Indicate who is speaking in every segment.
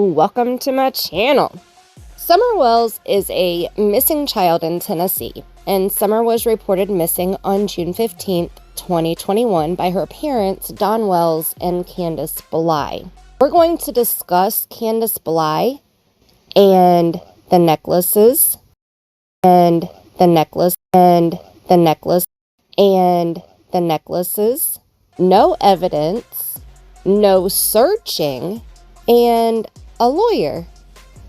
Speaker 1: Welcome to my channel. Summer Wells is a missing child in Tennessee, and Summer was reported missing on June 15th, 2021 by her parents, Don Wells and Candus Bly. We're going to discuss Candus Bly and the necklaces, and the necklace, and the necklace, and the necklaces. No evidence, no searching, and a lawyer,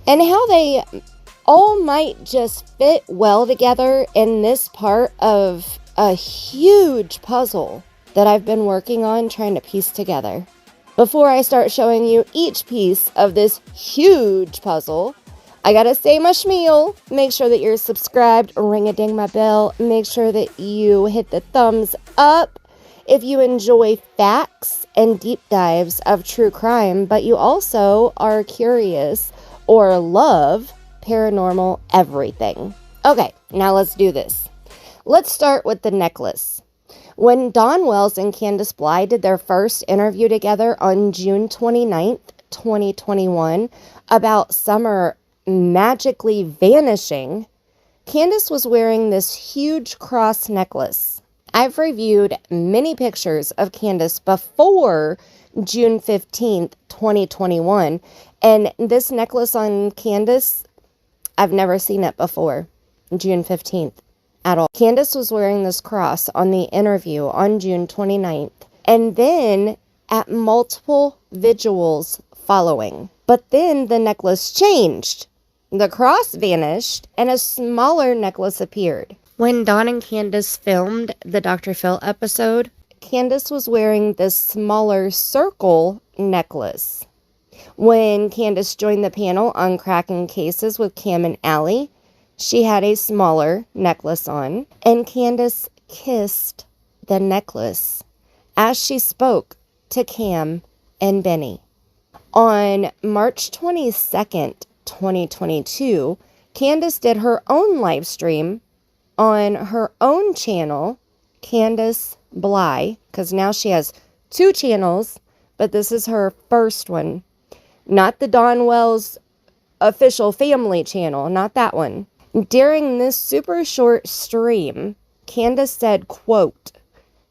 Speaker 1: and how they all might just fit well together in this part of a huge puzzle that I've been working on trying to piece together. Before I start showing you each piece of this huge puzzle, I gotta say my schmeal. Make sure that you're subscribed, ring-a-ding my bell, make sure that you hit the thumbs up if you enjoy facts and deep dives of true crime, but you also are curious or love paranormal everything. Okay, now let's do this. Let's start with the necklace. When Don Wells and Candus Bly did their first interview together on June 29th, 2021, about Summer magically vanishing, Candus was wearing this huge cross necklace. I've reviewed many pictures of Candus before June 15th, 2021, and this necklace on Candus, I've never seen it before June 15th at all. Candus was wearing this cross on the interview on June 29th, and then at multiple visuals following. But then the necklace changed. The cross vanished, and a smaller necklace appeared. When Don and Candus filmed the Dr. Phil episode, Candus was wearing this smaller circle necklace. When Candus joined the panel on Cracking Cases with Cam and Allie, she had a smaller necklace on, and Candus kissed the necklace as she spoke to Cam and Benny. On March 22nd, 2022, Candus did her own live stream on her own channel, Candus Bly, because now she has two channels, but this is her first one. Not the Don Wells official family channel, not that one. During this super short stream, Candus said, quote,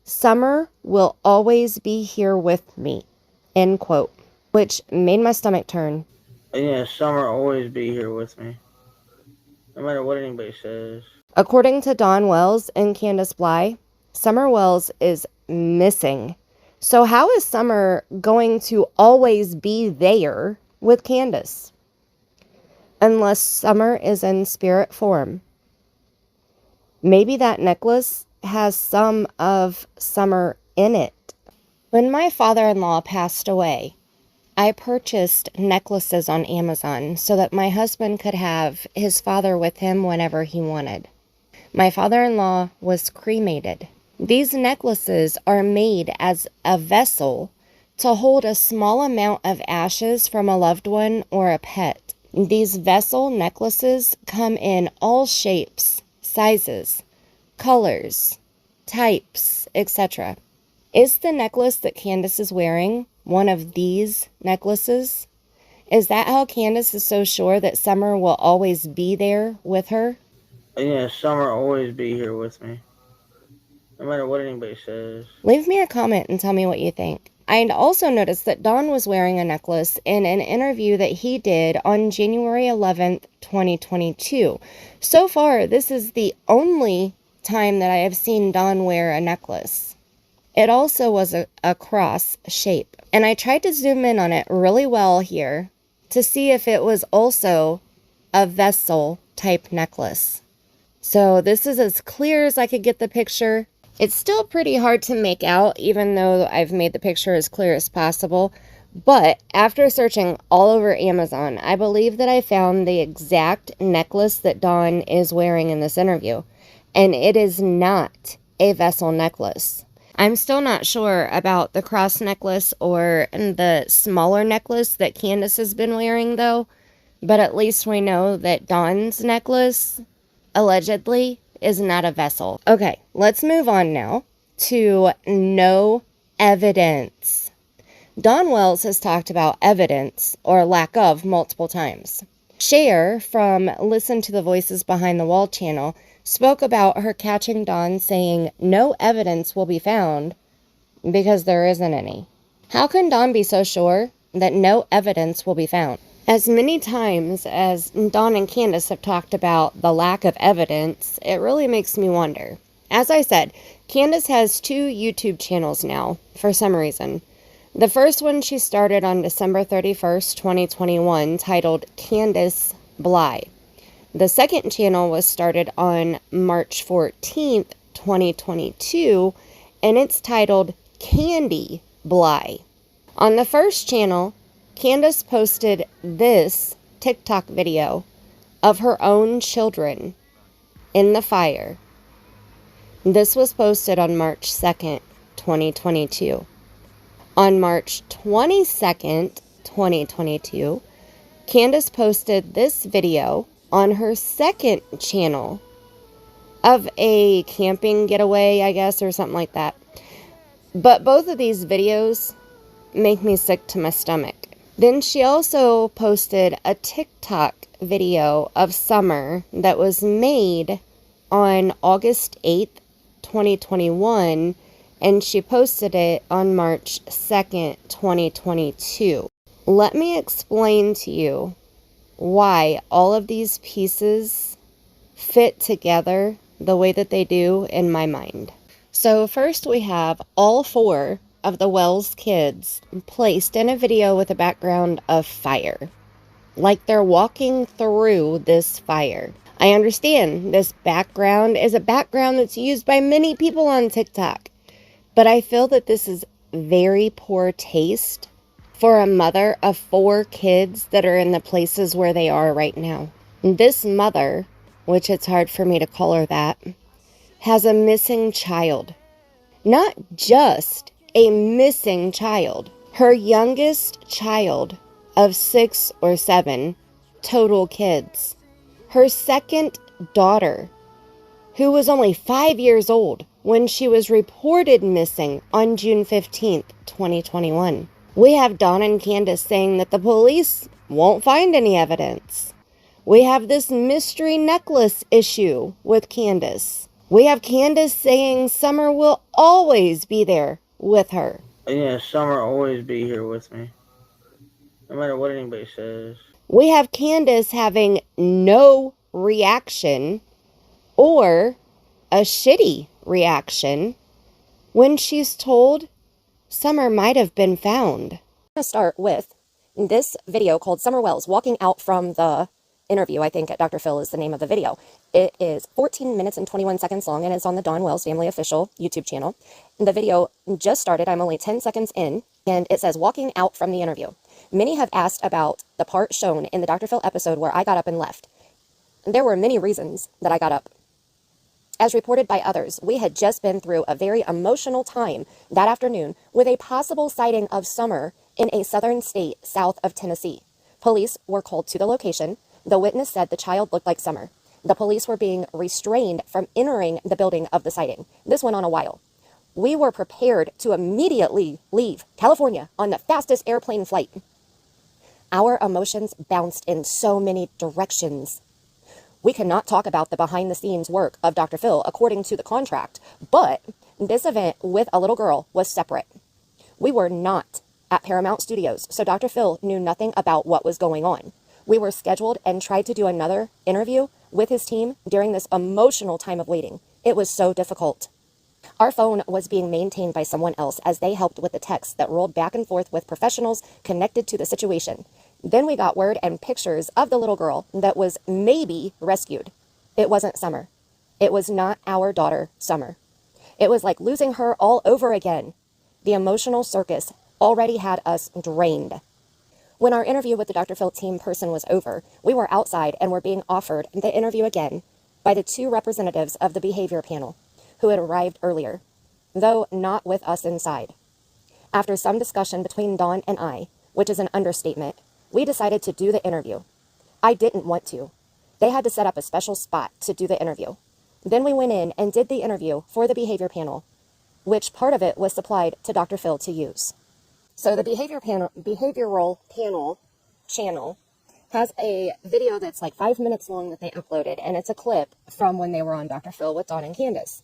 Speaker 1: "Summer will always be here with me," end quote, which made my stomach turn.
Speaker 2: Yeah, Summer always be here with me, no matter what anybody says.
Speaker 1: According to Don Wells and Candus Bly, Summer Wells is missing. So how is Summer going to always be there with Candus? Unless Summer is in spirit form. Maybe that necklace has some of Summer in it. When my father-in-law passed away, I purchased necklaces on Amazon so that my husband could have his father with him whenever he wanted. My father-in-law was cremated. These necklaces are made as a vessel to hold a small amount of ashes from a loved one or a pet. These vessel necklaces come in all shapes, sizes, colors, types, etc. Is the necklace that Candus is wearing one of these necklaces? Is that how Candus is so sure that Summer will always be there with her?
Speaker 2: Yeah, Summer always be here with me, no matter what anybody says.
Speaker 1: Leave me a comment and tell me what you think. I also noticed that Don was wearing a necklace in an interview that he did on January 11th, 2022. So far, this is the only time that I have seen Don wear a necklace. It also was a cross shape, and I tried to zoom in on it really well here to see if it was also a vessel type necklace. So this is as clear as I could get the picture. It's still pretty hard to make out, even though I've made the picture as clear as possible. But after searching all over Amazon, I believe that I found the exact necklace that Don is wearing in this interview. And it is not a vessel necklace. I'm still not sure about the cross necklace or the smaller necklace that Candus has been wearing, though. But at least we know that Don's necklace, allegedly, is not a vessel. Okay, let's move on now to no evidence. Dawn Wells has talked about evidence, or lack of, multiple times. Cher from Listen to the Voices Behind the Wall channel spoke about her catching Dawn saying no evidence will be found because there isn't any. How can Dawn be so sure that no evidence will be found? As many times as Dawn and Candus have talked about the lack of evidence, it really makes me wonder. As I said, Candus has 2 YouTube channels now, for some reason. The first one she started on December 31st, 2021, titled Candus Bly. The second channel was started on March 14th, 2022, and it's titled Candus Bly. On the first channel, Candus posted this TikTok video of her own children in the fire. This was posted on March 2nd, 2022. On March 22nd, 2022, Candus posted this video on her second channel of a camping getaway, I guess, or something like that. But both of these videos make me sick to my stomach. Then she also posted a TikTok video of Summer that was made on August 8th, 2021, and she posted it on March 2nd, 2022. Let me explain to you why all of these pieces fit together the way that they do in my mind. So first we have all 4 of the Wells kids placed in a video with a background of fire. Like they're walking through this fire. I understand this background is a background that's used by many people on TikTok. But I feel that this is very poor taste for a mother of 4 kids that are in the places where they are right now. This mother, which it's hard for me to call her that, has a missing child. Not just a missing child. Her youngest child of 6 or 7 total kids. Her second daughter, who was only 5 years old when she was reported missing on June 15th, 2021. We have Dawn and Candus saying that the police won't find any evidence. We have this mystery necklace issue with Candus. We have Candus saying Summer will always be there with her.
Speaker 2: Yeah, Summer always be here with me. No matter what anybody says.
Speaker 1: We have Candus having no reaction or a shitty reaction when she's told Summer might have been found. I'm going to start with this video called Summer Wells walking out from the interview. I think at Dr. Phil is the name of the video. It is 14 minutes and 21 seconds long, and it's on the Dawn Wells Family Official YouTube channel. The video just started. I'm only 10 seconds in, and it says walking out from the interview. Many have asked about the part shown in the Dr. Phil episode where I got up and left. There were many reasons that I got up. As reported by others, we had just been through a very emotional time that afternoon with a possible sighting of Summer in a southern state south of Tennessee. Police were called to the location. The witness said the child looked like Summer. The police were being restrained from entering the building of the sighting. This went on a while. We were prepared to immediately leave California on the fastest airplane flight. Our emotions bounced in so many directions. We cannot talk about the behind-the-scenes work of Dr. Phil according to the contract, but this event with a little girl was separate. We were not at Paramount Studios, so Dr. Phil knew nothing about what was going on. We were scheduled and tried to do another interview with his team during this emotional time of waiting. It was so difficult. Our phone was being maintained by someone else as they helped with the texts that rolled back and forth with professionals connected to the situation. Then we got word and pictures of the little girl that was maybe rescued. It wasn't Summer. It was not our daughter, Summer. It was like losing her all over again. The emotional circus already had us drained. When our interview with the Dr. Phil team person was over, we were outside and were being offered the interview again by the 2 representatives of the behavior panel who had arrived earlier, though not with us inside. After some discussion between Dawn and I, which is an understatement, we decided to do the interview. I didn't want to. They had to set up a special spot to do the interview. Then we went in and did the interview for the behavior panel, which part of it was supplied to Dr. Phil to use. So the behavioral panel channel has a video that's like 5 minutes long that they uploaded, and it's a clip from when they were on Dr. Phil with Dawn and Candus.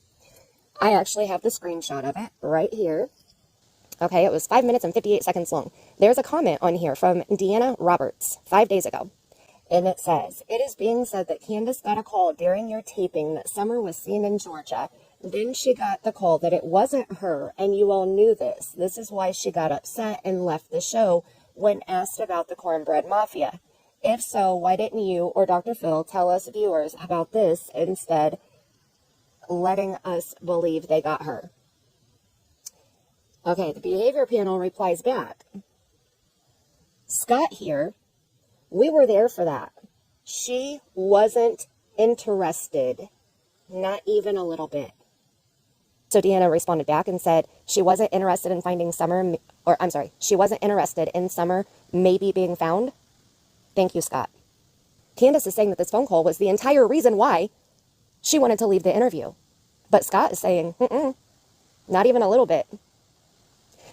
Speaker 1: I actually have the screenshot of it right here. Okay, it was 5 minutes and 58 seconds long. There's a comment on here from Deanna Roberts 5 days ago. And it says, "It is being said that Candus got a call during your taping that Summer was seen in Georgia. Then she got the call that it wasn't her, and you all knew this. This is why she got upset and left the show when asked about the Cornbread Mafia. If so, why didn't you or Dr. Phil tell us viewers about this instead, letting us believe they got her?" Okay, the behavior panel replies back. "Scott here. We were there for that. She wasn't interested, not even a little bit." So Deanna responded back and said she wasn't interested in finding Summer, she wasn't interested in Summer maybe being found. Thank you, Scott. Candus is saying that this phone call was the entire reason why she wanted to leave the interview. But Scott is saying, not even a little bit.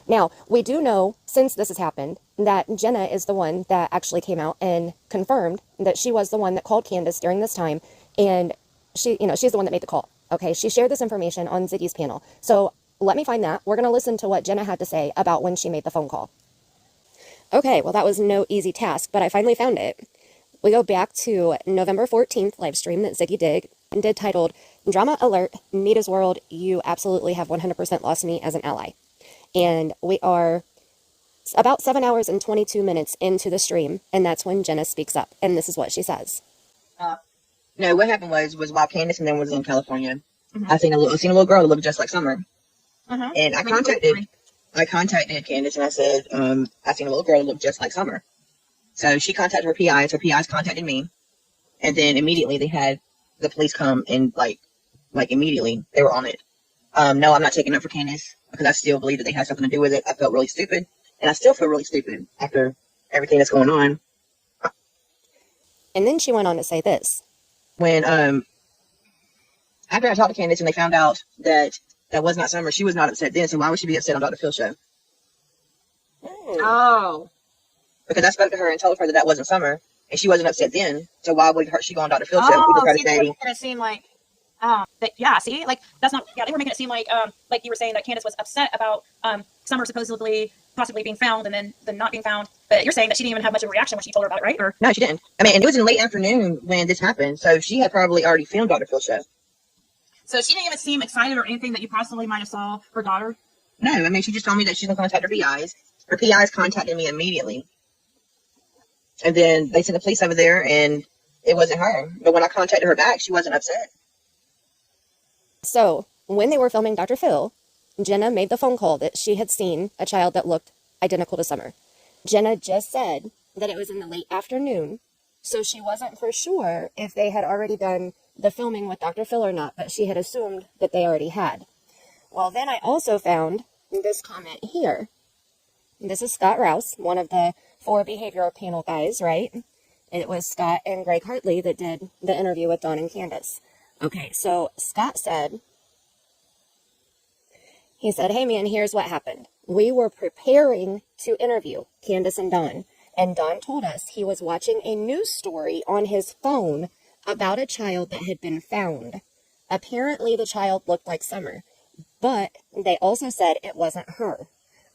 Speaker 1: Now, we do know, since this has happened, that Jenna is the one that actually came out and confirmed that she was the one that called Candus during this time, and she's the one that made the call. Okay, she shared this information on Ziggy's panel. So let me find that. We're going to listen to what Jenna had to say about when she made the phone call. Okay, well, that was no easy task, but I finally found it. We go back to November 14th live stream that Ziggy did titled, "Drama Alert, Nita's World, you absolutely have 100% lost me as an ally." And we are about 7 hours and 22 minutes into the stream, and that's when Jenna speaks up, and this is what she says.
Speaker 3: No, what happened was while Candus and them was in California, I seen a little girl that looked just like Summer, and I contacted Candus and I said, I seen a little girl that looked just like Summer. So she contacted her PIs. Her PIs contacted me, and then immediately they had the police come and like immediately they were on it. No, I'm not taking up for Candus because I still believe that they had something to do with it. I felt really stupid, and I still feel really stupid after everything that's going on.
Speaker 1: And then she went on to say this.
Speaker 3: When after I talked to Candus and they found out that that was not Summer, she was not upset then. So why would she be upset on Dr. Phil's show?
Speaker 4: Oh,
Speaker 3: Because I spoke to her and told her that that wasn't Summer, and she wasn't upset then. So why would she go on Dr. Phil's show? People try to say,
Speaker 4: it seemed like that's not, they were making it seem like you were saying that Candus was upset about Summer supposedly possibly being found and then not being found, but you're saying that she didn't even have much of a reaction when she told her about it, right? Or
Speaker 3: no, she didn't. I mean, and it was in the late afternoon when this happened, so she had probably already filmed Dr. Phil's show.
Speaker 4: so she didn't even seem excited or anything that you possibly might have saw her daughter?
Speaker 3: No, I mean, she just told me that she's going to contact her PIs. Her PIs contacted me immediately. And then they sent the police over there, and it wasn't her. But when I contacted her back, she wasn't upset.
Speaker 1: So, when they were filming Dr. Phil, Jenna made the phone call that she had seen a child that looked identical to Summer. Jenna just said that it was in the late afternoon, so she wasn't for sure if they had already done the filming with Dr. Phil or not, but she had assumed that they already had. Well, then I also found this comment here. This is Scott Rouse, one of the 4 behavioral panel guys, right? It was Scott and Greg Hartley that did the interview with Dawn and Candus. Okay, so Scott said, he said, "Hey man, here's what happened. We were preparing to interview Candus and Don told us he was watching a news story on his phone about a child that had been found. Apparently the child looked like Summer, but they also said it wasn't her.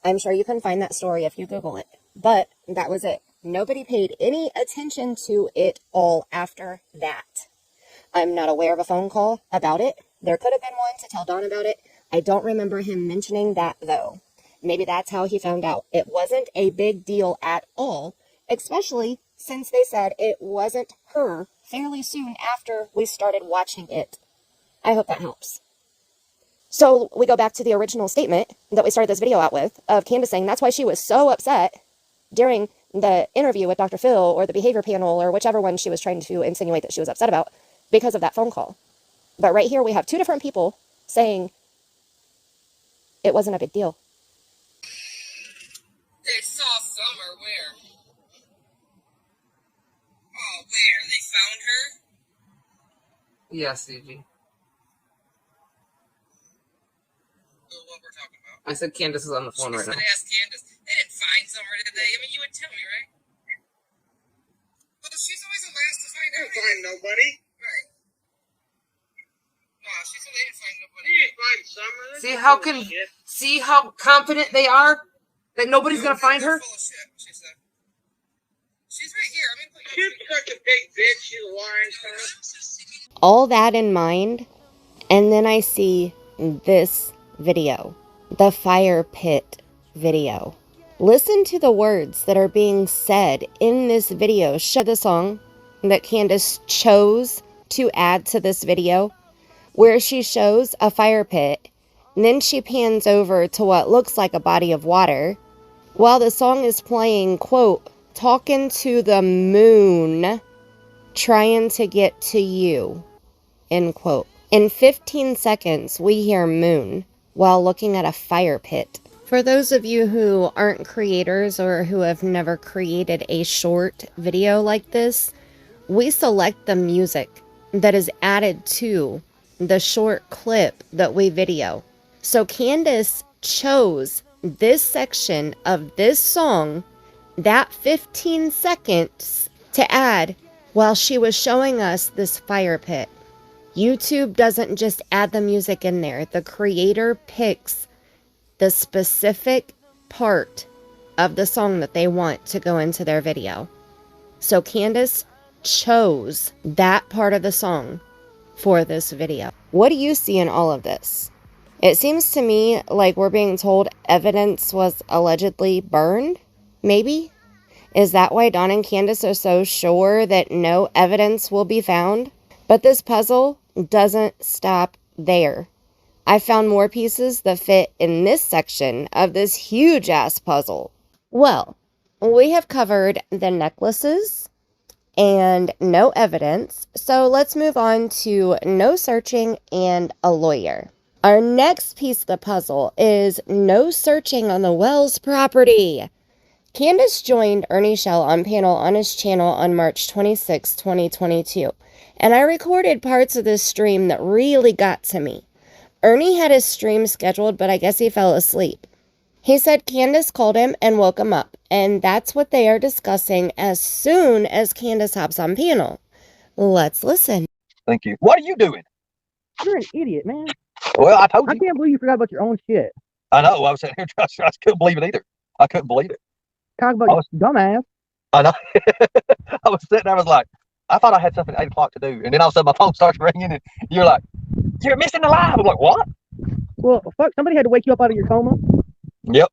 Speaker 1: I'm sure you can find that story if you Google it, but that was it. Nobody paid any attention to it all after that. I'm not aware of a phone call about it. There could have been one to tell Dawn about it. I don't remember him mentioning that, though. Maybe that's how he found out. It wasn't a big deal at all, especially since they said it wasn't her fairly soon after we started watching it. I hope that helps." So we go back to the original statement that we started this video out with of Candus saying that's why she was so upset during the interview with Dr. Phil or the behavior panel or whichever one she was trying to insinuate that she was upset about because of that phone call. But right here we have 2 different people saying it wasn't a big deal.
Speaker 5: They saw Summer where? Oh, where? They found her?
Speaker 6: Yes, CG.
Speaker 5: What we're talking about.
Speaker 6: I said Candus is on the phone right now.
Speaker 5: They asked Candus. They didn't Summer today. I mean, you would tell me, right? Well, she's always the last to find out. Find nobody. Right. No, she said they didn't find nobody. They didn't find Summer.
Speaker 6: See how confident they are that nobody's gonna find her?
Speaker 5: Full of shit, she said. She's right here. I mean, she's such a big bitch. She's lying.
Speaker 1: All that in mind, and then I see this video, the fire pit video. Listen to the words that are being said in this video. Show the song that Candus chose to add to this video, where she shows a fire pit, and then she pans over to what looks like a body of water, while the song is playing, quote, talking to the moon, trying to get to you, end quote. In 15 seconds, we hear moon while looking at a fire pit. For those of you who aren't creators or who have never created a short video like this, we select the music that is added to the short clip that we video. So Candus chose this section of this song, that 15 seconds, to add while she was showing us this fire pit. YouTube doesn't just add the music in there. The creator picks the specific part of the song that they want to go into their video. So Candus chose that part of the song for this video. What do you see in all of this? It seems to me like we're being told evidence was allegedly burned, maybe? Is that why Don and Candus are so sure that no evidence will be found? But this puzzle doesn't stop there. I found more pieces that fit in this section of this huge ass puzzle. Well, we have covered the necklaces and no evidence, so let's move on to no searching and a lawyer. Our next piece of the puzzle is no searching on the Wells property. Candus joined Ernie Shell on panel on his channel on March 26, 2022, and I recorded parts of this stream that really got to me. Ernie had his stream scheduled, but I guess he fell asleep. He said Candus called him and woke him up, and that's what they are discussing as soon as Candus hops on panel. Let's listen.
Speaker 7: Thank you. What are you doing?
Speaker 8: You're an idiot, man.
Speaker 7: Well, I told you.
Speaker 8: I can't believe you forgot about your own shit.
Speaker 7: I know. I was sitting here trying. I couldn't believe it either. I couldn't believe it.
Speaker 8: Talk about your dumbass.
Speaker 7: I know. I was sitting there. I was like, I thought I had something at 8 o'clock to do, and then all of a sudden my phone starts ringing, and you're like, "You're missing the live." I'm like, "What?"
Speaker 8: Well, fuck. Somebody had to wake you up out of your coma.
Speaker 7: Yep.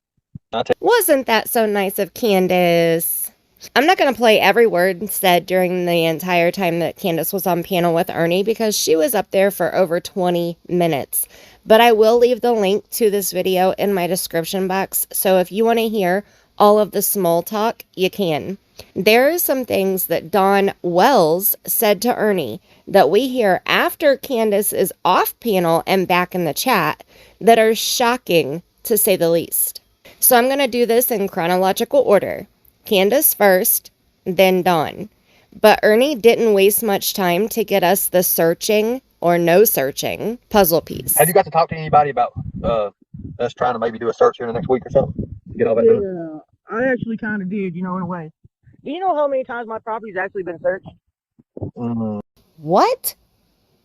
Speaker 1: Wasn't that so nice of Candus? I'm not going to play every word said during the entire time that Candus was on panel with Ernie because she was up there for over 20 minutes. But I will leave the link to this video in my description box, so if you want to hear all of the small talk, you can. There are some things that Don Wells said to Ernie that we hear after Candus is off panel and back in the chat that are shocking, to say the least. So I'm going to do this in chronological order. Candus first, then Don. But Ernie didn't waste much time to get us the searching or no searching puzzle piece.
Speaker 7: Have you got to talk to anybody about us trying to maybe do a search here in the next week or something? Get all that done?
Speaker 8: Yeah, I actually kind of did, in a way. Do you know how many times my property's actually been searched?
Speaker 1: What?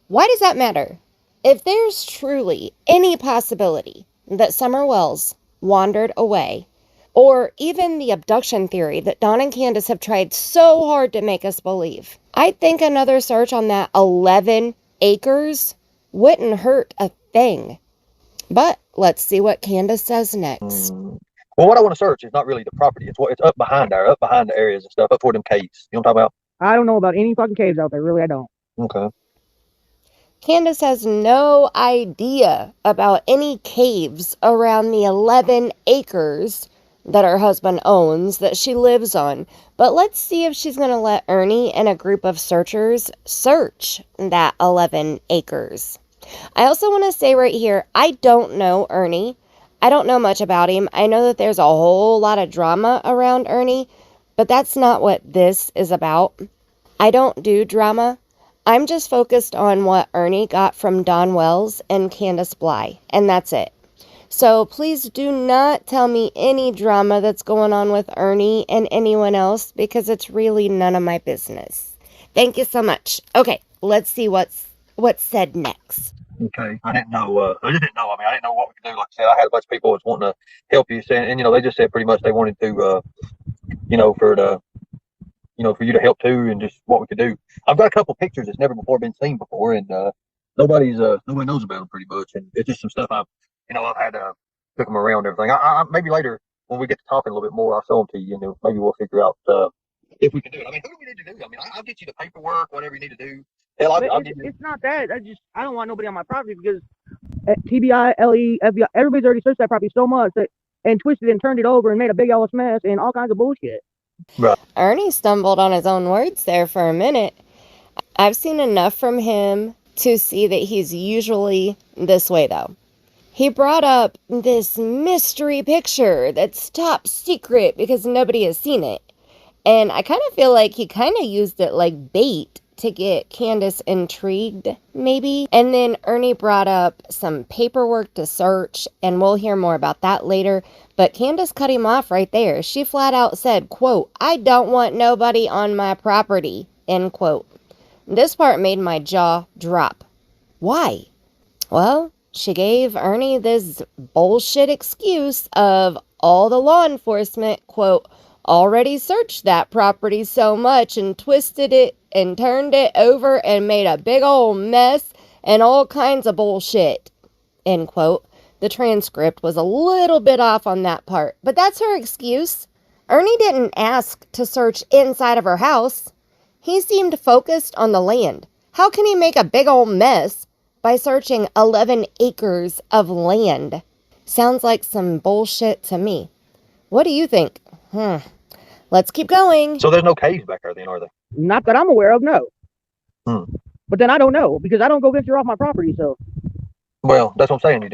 Speaker 1: Why does that matter? If there's truly any possibility that Summer Wells wandered away, or even the abduction theory that Don and Candus have tried so hard to make us believe, I think another search on that 11 acres wouldn't hurt a thing. But let's see what Candus says next.
Speaker 7: Well, what I want to search is not really the property. It's up behind there, up behind the areas and stuff, up toward them caves. You know what I'm talking about?
Speaker 8: I don't know about any fucking caves out there. Really, I don't.
Speaker 7: Okay.
Speaker 1: Candus has no idea about any caves around the 11 acres that her husband owns that she lives on. But let's see if she's going to let Ernie and a group of searchers search that 11 acres. I also want to say right here, I don't know Ernie. I don't know much about him. I know that there's a whole lot of drama around Ernie, but that's not what this is about. I don't do drama. I'm just focused on what Ernie got from Don Wells and Candus Bly, and that's it. So please do not tell me any drama that's going on with Ernie and anyone else, because it's really none of my business. Thank you so much. Okay, let's see what's said next.
Speaker 7: Okay. I didn't know. I just didn't know. I mean, I didn't know what we could do. Like I said, I had a bunch of people was wanting to help you, saying, and they just said pretty much they wanted to, for the, for you to help too, and just what we could do. I've got a couple pictures that's never before been seen before, and nobody knows about them pretty much, and it's just some stuff I've had took them around and everything. I maybe later when we get to talking a little bit more, I'll show them to you, and maybe we'll figure out if we can do it. I mean, who do we need to do? I mean, I'll get you the paperwork, whatever you need to do. Hell,
Speaker 8: It's not that. I don't want nobody on my property because TBI, LE, FBI, everybody's already searched that property so much and twisted and turned it over and made a big ass mess and all kinds of bullshit.
Speaker 7: Right.
Speaker 1: Ernie stumbled on his own words there for a minute. I've seen enough from him to see that he's usually this way, though. He brought up this mystery picture that's top secret because nobody has seen it. And I kind of feel like he kind of used it like bait to get Candus intrigued, maybe. And then Ernie brought up some paperwork to search, and we'll hear more about that later. But Candus cut him off right there. She flat out said, quote, "I don't want nobody on my property," end quote. This part made my jaw drop. Why? Well, she gave Ernie this bullshit excuse of all the law enforcement, quote, already searched that property so much and twisted it and turned it over and made a big old mess and all kinds of bullshit, end quote. The transcript was a little bit off on that part, but that's her excuse. Ernie didn't ask to search inside of her house. He seemed focused on the land. How can he make a big old mess by searching 11 acres of land? Sounds like some bullshit to me. What do you think? Let's keep going.
Speaker 7: So there's no caves back there then, are there?
Speaker 8: Not that I'm aware of, no.
Speaker 7: Hmm.
Speaker 8: But then I don't know because I don't go venture off my property, so.
Speaker 7: Well, that's what I'm saying. You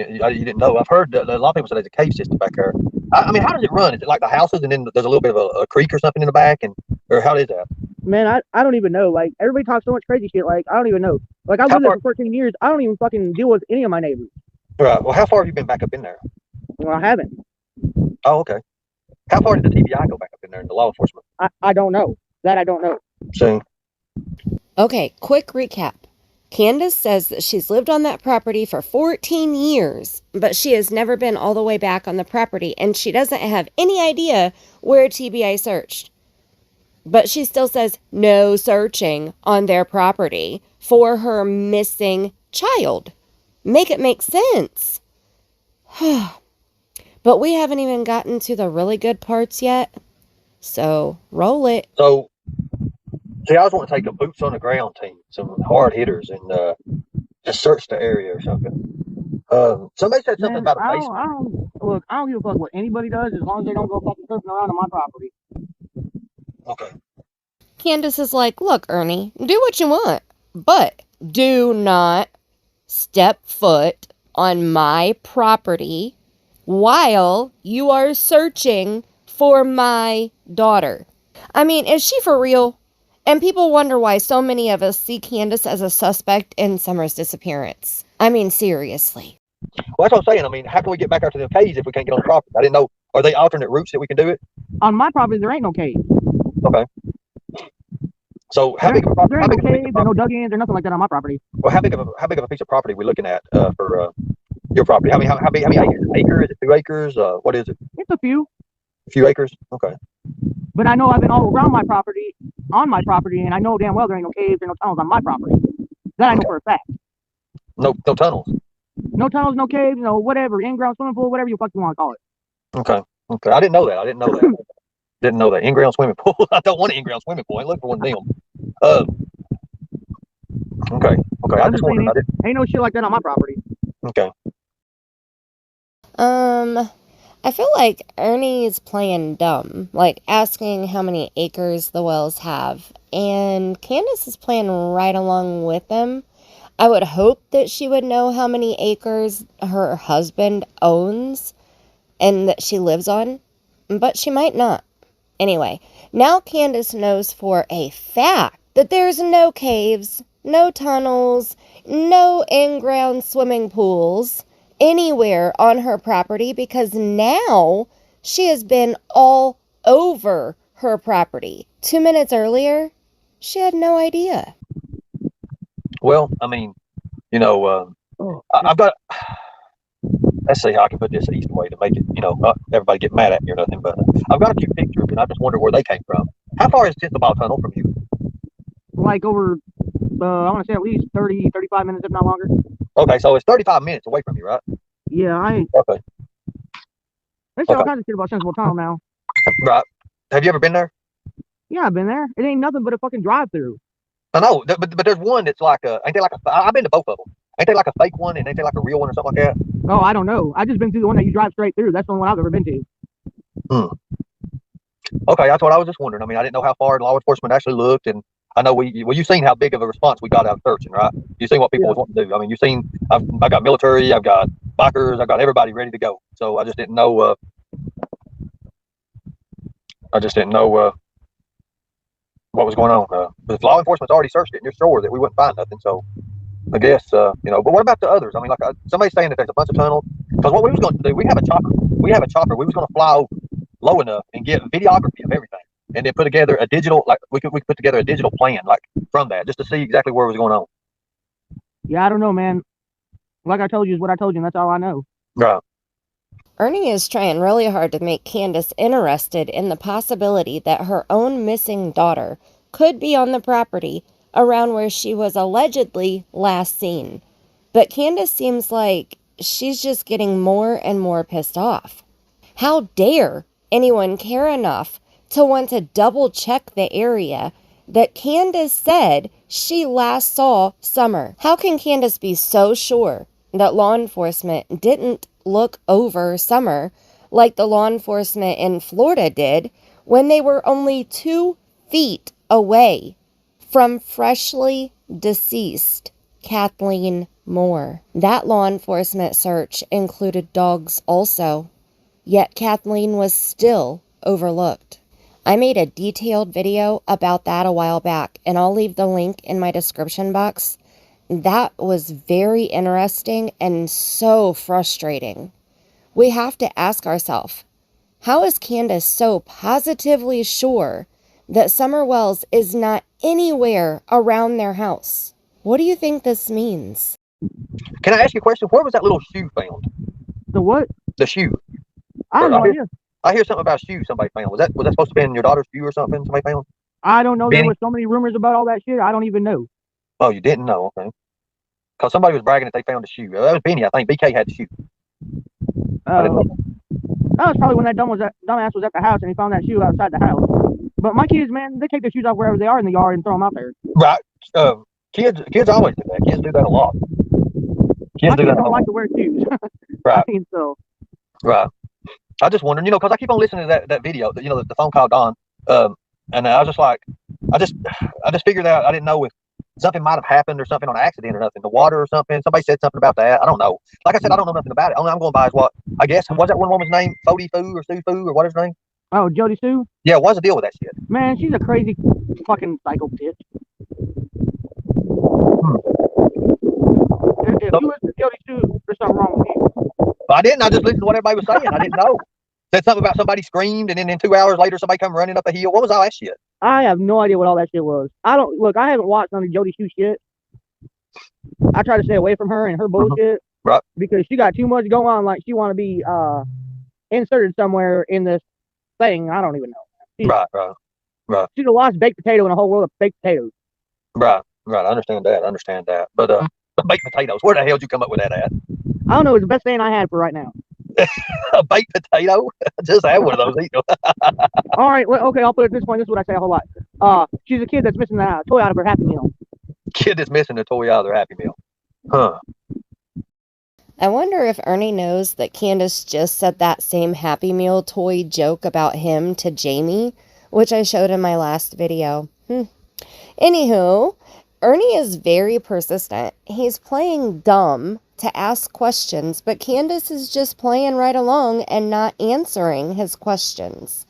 Speaker 7: didn't know. I've heard that a lot of people say there's a cave system back there. I mean, how does it run? Is it like the houses and then there's a little bit of a creek or something in the back, or how is that?
Speaker 8: Man, I don't even know. Like, everybody talks so much crazy shit. Like, I don't even know. Like, I've lived there for 14 years. I don't even fucking deal with any of my neighbors.
Speaker 7: Right. Well, how far have you been back up in there?
Speaker 8: Well, I haven't.
Speaker 7: Oh, okay. How far did the TBI go back up in there and the law enforcement?
Speaker 8: I don't know. That I don't know.
Speaker 7: Soon.
Speaker 1: Okay, quick recap. Candus says that she's lived on that property for 14 years, but she has never been all the way back on the property, and she doesn't have any idea where TBI searched. But she still says no searching on their property for her missing child. Make it make sense. But we haven't even gotten to the really good parts yet. So, roll it.
Speaker 7: So, see, I was wanting to take a boots on the ground team, some hard hitters, and just search the area or something. Somebody said something about a basement.
Speaker 8: Look, I don't give a fuck what anybody does as long as they don't go fucking surfing around on my property.
Speaker 7: Okay.
Speaker 1: Candus is like, look, Ernie, do what you want, but do not step foot on my property while you are searching for my daughter. I mean, is she for real? And people wonder why so many of us see Candus as a suspect in Summer's disappearance. I mean, seriously.
Speaker 7: Well, that's what I'm saying. I mean, how can we get back out to the caves if we can't get on the property? I didn't know. Are they alternate routes that we can do it?
Speaker 8: On my property, there ain't no cave.
Speaker 7: Okay. So how big of a property?
Speaker 8: There ain't no caves, there no dug-ins, or nothing like that on my property.
Speaker 7: Well, how big of a piece of property are we looking at for your property? How many acres? Acre? Is it 2 acres? What is it?
Speaker 8: It's a few.
Speaker 7: A few acres? Okay.
Speaker 8: But I know I've been all around my property, on my property, and I know damn well there ain't no caves or no tunnels on my property. That I know for a fact.
Speaker 7: No tunnels.
Speaker 8: No tunnels, no caves, no whatever, in-ground swimming pool, whatever you fuck you want to call it.
Speaker 7: Okay. I didn't know that. Didn't know that. In-ground swimming pool. I don't want an in-ground swimming pool. I look for one of them. Okay. I just wondered.
Speaker 8: Ain't no shit like that on my property.
Speaker 7: Okay.
Speaker 1: I feel like Ernie's playing dumb, like asking how many acres the Wells have, and Candus is playing right along with them. I would hope that she would know how many acres her husband owns and that she lives on, but she might not. Anyway, now Candus knows for a fact that there's no caves, no tunnels, no in-ground swimming pools, anywhere on her property because now she has been all over her property. 2 minutes earlier, she had no idea.
Speaker 7: Well, I mean, you know, I've got. Let's see how I can put this the easy way to make it, not everybody get mad at me or nothing. But I've got a few pictures, and I just wonder where they came from. How far is Ball Tunnel from you?
Speaker 8: Like over, I want to say at least 30, 35 minutes, if not longer.
Speaker 7: Okay, so it's 35 minutes away from you, right?
Speaker 8: Yeah,
Speaker 7: Okay.
Speaker 8: They say all kinds of shit about Sensible Tunnel now.
Speaker 7: Right. Have you ever been there?
Speaker 8: Yeah, I've been there. It ain't nothing but a fucking drive-through.
Speaker 7: I know, but there's one that's like ain't they like I've been to both of them. Ain't they like a fake one and ain't they like a real one or something like that?
Speaker 8: Oh, I don't know. I just been through the one that you drive straight through. That's the only one I've ever been to.
Speaker 7: Okay, that's what I was just wondering. I mean, I didn't know how far law enforcement actually looked, and I know you've seen how big of a response we got out of searching, right? You've seen what people was wanting to do. I mean, you've seen I've got military, I've got bikers, I've got everybody ready to go. So I just didn't know. What was going on. But law enforcement's already searched it, and you're sure that we wouldn't find nothing. So I guess But what about the others? I mean, like somebody's saying that there's a bunch of tunnels. Because what we was going to do, we have a chopper. We was going to fly over low enough and get videography of everything, and then put together a digital, like we could put together a digital plan, like from that, just to see exactly where it was going on.
Speaker 8: Yeah, I don't know, man. Like I told you is what I told you, and that's all I know.
Speaker 7: Right.
Speaker 1: Ernie is trying really hard to make Candus interested in the possibility that her own missing daughter could be on the property around where she was allegedly last seen. But Candus seems like she's just getting more and more pissed off. How dare anyone care enough to want to double check the area that Candus said she last saw Summer? How can Candus be so sure that law enforcement didn't look over Summer like the law enforcement in Florida did when they were only 2 feet away from freshly deceased Kathleen Moore? That law enforcement search included dogs also, yet Kathleen was still overlooked. I made a detailed video about that a while back, and I'll leave the link in my description box. That was very interesting and so frustrating. We have to ask ourselves, how is Candus so positively sure that Summer Wells is not anywhere around their house? What do you think this means?
Speaker 7: Can I ask you a question? Where was that little shoe found?
Speaker 8: The what?
Speaker 7: The shoe.
Speaker 8: I have no idea.
Speaker 7: I hear something about a shoe somebody found. Was that supposed to be in your daughter's shoe or something? Somebody found?
Speaker 8: I don't know.
Speaker 7: Benny?
Speaker 8: There was so many rumors about all that shit. I don't even know.
Speaker 7: Oh, you didn't know? Okay. Because somebody was bragging that they found a shoe. That was Benny, I think. BK had the shoe. I didn't know.
Speaker 8: That was probably when that dumbass was at the house and he found that shoe outside the house. But my kids, man, they take their shoes off wherever they are in the yard and throw them out there.
Speaker 7: Right. Kids always do that. Kids do that a lot.
Speaker 8: My kids don't like to wear shoes.
Speaker 7: Right.
Speaker 8: I mean, so.
Speaker 7: Right. I just wondering, because I keep on listening to that video, the phone call Don, and I was just like, I just figured out, I didn't know if something might have happened or something on accident or nothing, the water or something. Somebody said something about that. I don't know. Like I said, I don't know nothing about it. Only I'm going by is what, I guess, was that one woman's name? Fody Foo or Sue Foo or what is her name?
Speaker 8: Oh, JodiSue?
Speaker 7: Yeah, what's the deal with that shit?
Speaker 8: Man, she's a crazy fucking psycho bitch. If you listen to JodiSue, there's something wrong with you.
Speaker 7: I didn't. I just listened to what everybody was saying. I didn't know. Said something about somebody screamed, and then 2 hours later, somebody come running up a hill. What was all that shit?
Speaker 8: I have no idea what all that shit was. I haven't watched none of JodiSue shit. I try to stay away from her and her bullshit.
Speaker 7: Right.
Speaker 8: Because she got too much going on, like she want to be inserted somewhere in this thing. I don't even know. Right. She's a lost baked potato in a whole world of baked potatoes.
Speaker 7: Right. I understand that. But baked potatoes, where the hell did you come up with that at?
Speaker 8: I don't know. It's the best thing I had for right now.
Speaker 7: A baked potato? Just had one of those.
Speaker 8: All right. Well, okay. I'll put it at this point. This is what I say a whole lot. She's a kid that's missing the toy out of her Happy Meal.
Speaker 7: Kid that's missing the toy out of their Happy Meal. Huh.
Speaker 1: I wonder if Ernie knows that Candus just said that same Happy Meal toy joke about him to Jamie, which I showed in my last video. Anywho, Ernie is very persistent. He's playing dumb to ask questions, but Candus is just playing right along and not answering his questions.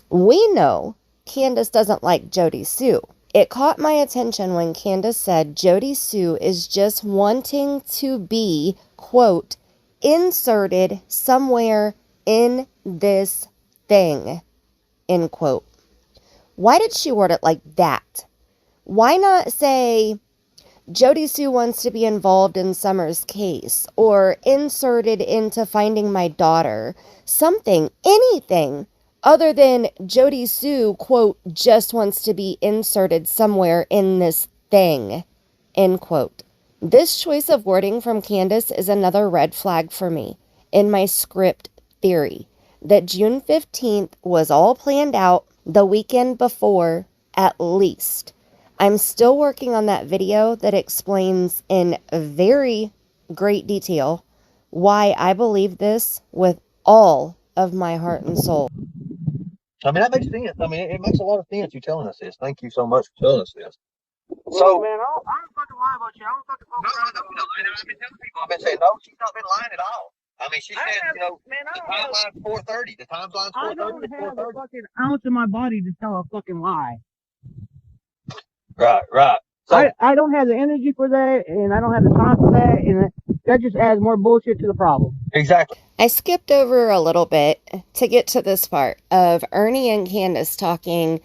Speaker 1: We know Candus doesn't like JodiSue. It caught my attention when Candus said JodiSue is just wanting to be, quote, inserted somewhere in this thing, end quote. Why did she word it like that? Why not say, JodiSue wants to be involved in Summer's case, or inserted into finding my daughter? Something, anything, other than JodiSue, quote, just wants to be inserted somewhere in this thing, end quote. This choice of wording from Candus is another red flag for me in my script theory that June 15th was all planned out the weekend before, at least. I'm still working on that video that explains in very great detail why I believe this with all of my heart and soul.
Speaker 7: I mean, that makes sense. I mean, it makes a lot of sense you telling us this. Thank you so much for telling us this. So,
Speaker 8: man, I don't fucking lie about you. I don't fucking
Speaker 7: no, and I've been telling people, I've been saying, no, she's not been lying at all. I mean, she said, you know, the timeline's 4:30. The timeline's 4:30.
Speaker 8: I don't have a fucking ounce in my body to tell a fucking lie.
Speaker 7: Right. So,
Speaker 8: I don't have the energy for that, and I don't have the time for that, and that just adds more bullshit to the problem.
Speaker 7: exactly.
Speaker 1: I skipped over a little bit to get to this part of Ernie and Candus talking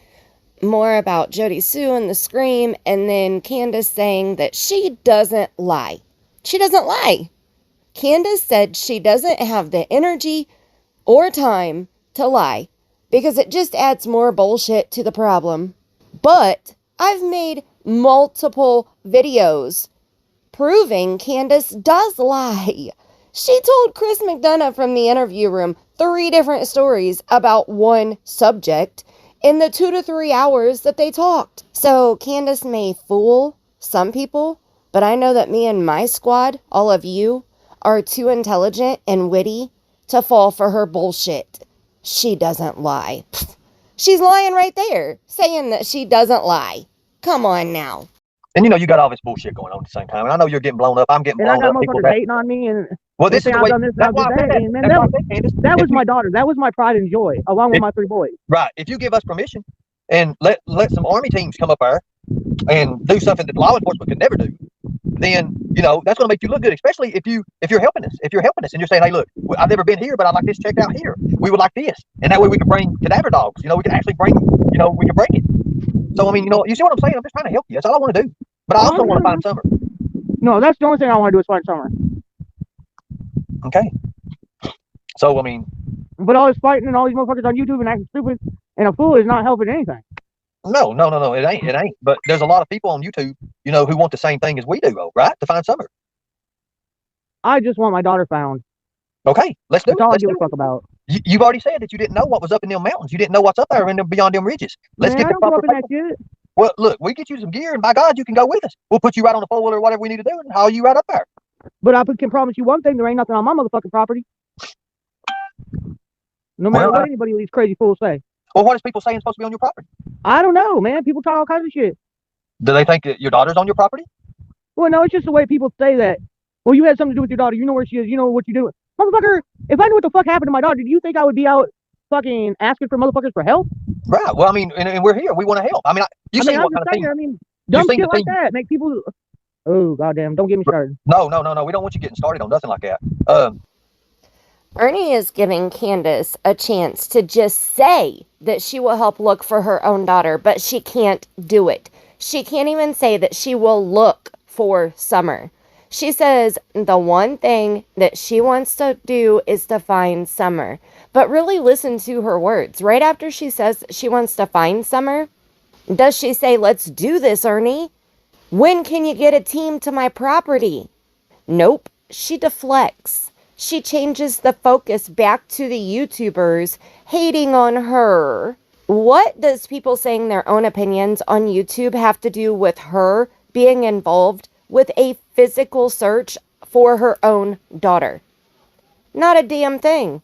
Speaker 1: more about JodiSue and the scream, and then Candus saying that she doesn't lie. She doesn't lie. Candus said she doesn't have the energy or time to lie because it just adds more bullshit to the problem. But I've made multiple videos proving Candus does lie. She told Chris McDonough from the interview room 3 different stories about one subject in the 2 to 3 hours that they talked. So Candus may fool some people, but I know that me and my squad, all of you, are too intelligent and witty to fall for her bullshit. She doesn't lie. Pfft. She's lying right there, saying that she doesn't lie. Come on now.
Speaker 7: And you know, you got all this bullshit going on at the same time. And I know you're getting blown up. I'm getting
Speaker 8: And I
Speaker 7: blown
Speaker 8: got
Speaker 7: up. People
Speaker 8: motherfuckers hating on me, and
Speaker 7: well, this is the way.
Speaker 8: I've done this,
Speaker 7: That's
Speaker 8: I've
Speaker 7: why I
Speaker 8: done
Speaker 7: said
Speaker 8: that,
Speaker 7: that.
Speaker 8: and man,
Speaker 7: That's why I said, Candace,
Speaker 8: that was
Speaker 7: if you-
Speaker 8: my daughter. That was my pride and joy, along with my 3 boys.
Speaker 7: Right. If you give us permission and let some army teams come up there and do something that law enforcement could never do, then you know that's going to make you look good. Especially if you're helping us. If you're helping us and you're saying, hey, look, I've never been here, but I'd like this checked out here. We would like this, and that way we can bring cadaver dogs. You know, we can actually bring. You know, we can bring it. So I mean, you know, you see what I'm saying? I'm just trying to help you. That's all I want to do. But I also want to find Summer.
Speaker 8: No, that's the only thing I want to do is find Summer.
Speaker 7: Okay. So I mean,
Speaker 8: but all this fighting and all these motherfuckers on YouTube and acting stupid and a fool is not helping anything.
Speaker 7: no, it ain't. But there's a lot of people on YouTube, you know, who want the same thing as we do, though, right? To find Summer.
Speaker 8: I just want my daughter found.
Speaker 7: Okay, let's do
Speaker 8: That's
Speaker 7: it.
Speaker 8: all I
Speaker 7: Let's
Speaker 8: give
Speaker 7: do
Speaker 8: a fuck about.
Speaker 7: You've already said that you didn't know what was up in them mountains. You didn't know what's up there and beyond them ridges. Let's
Speaker 8: Man,
Speaker 7: get
Speaker 8: I
Speaker 7: the
Speaker 8: don't go
Speaker 7: proper
Speaker 8: up in that
Speaker 7: paper.
Speaker 8: shit.
Speaker 7: Well, look, we get you some gear, and by God, you can go with us. We'll put you right on the 4-wheeler or whatever we need to do, and haul you right up there.
Speaker 8: But I can promise you one thing: there ain't nothing on my motherfucking property. No matter what anybody of these crazy fools say.
Speaker 7: Well, what is people saying supposed to be on your property?
Speaker 8: I don't know, man. People talk all kinds of shit.
Speaker 7: Do they think that your daughter's on your property?
Speaker 8: Well, no, it's just the way people say that. Well, you had something to do with your daughter. You know where she is. You know what you do. Motherfucker, if I knew what the fuck happened to my daughter, do you think I would be out fucking asking for motherfuckers for help?
Speaker 7: Right. Well, I mean, and we're here. We want to help. I mean, you see what kind of thing.
Speaker 8: I mean, dumb shit like that make people. Oh, goddamn. Don't get me started.
Speaker 7: No. We don't want you getting started on nothing like that.
Speaker 1: Ernie is giving Candus a chance to just say that she will help look for her own daughter, but she can't do it. She can't even say that she will look for Summer. She says the one thing that she wants to do is to find Summer. But really listen to her words. Right after she says she wants to find Summer, does she say, let's do this, Ernie? When can you get a team to my property? Nope. She deflects. She changes the focus back to the YouTubers hating on her. What does people saying their own opinions on YouTube have to do with her being involved with a physical search for her own daughter? Not a damn thing.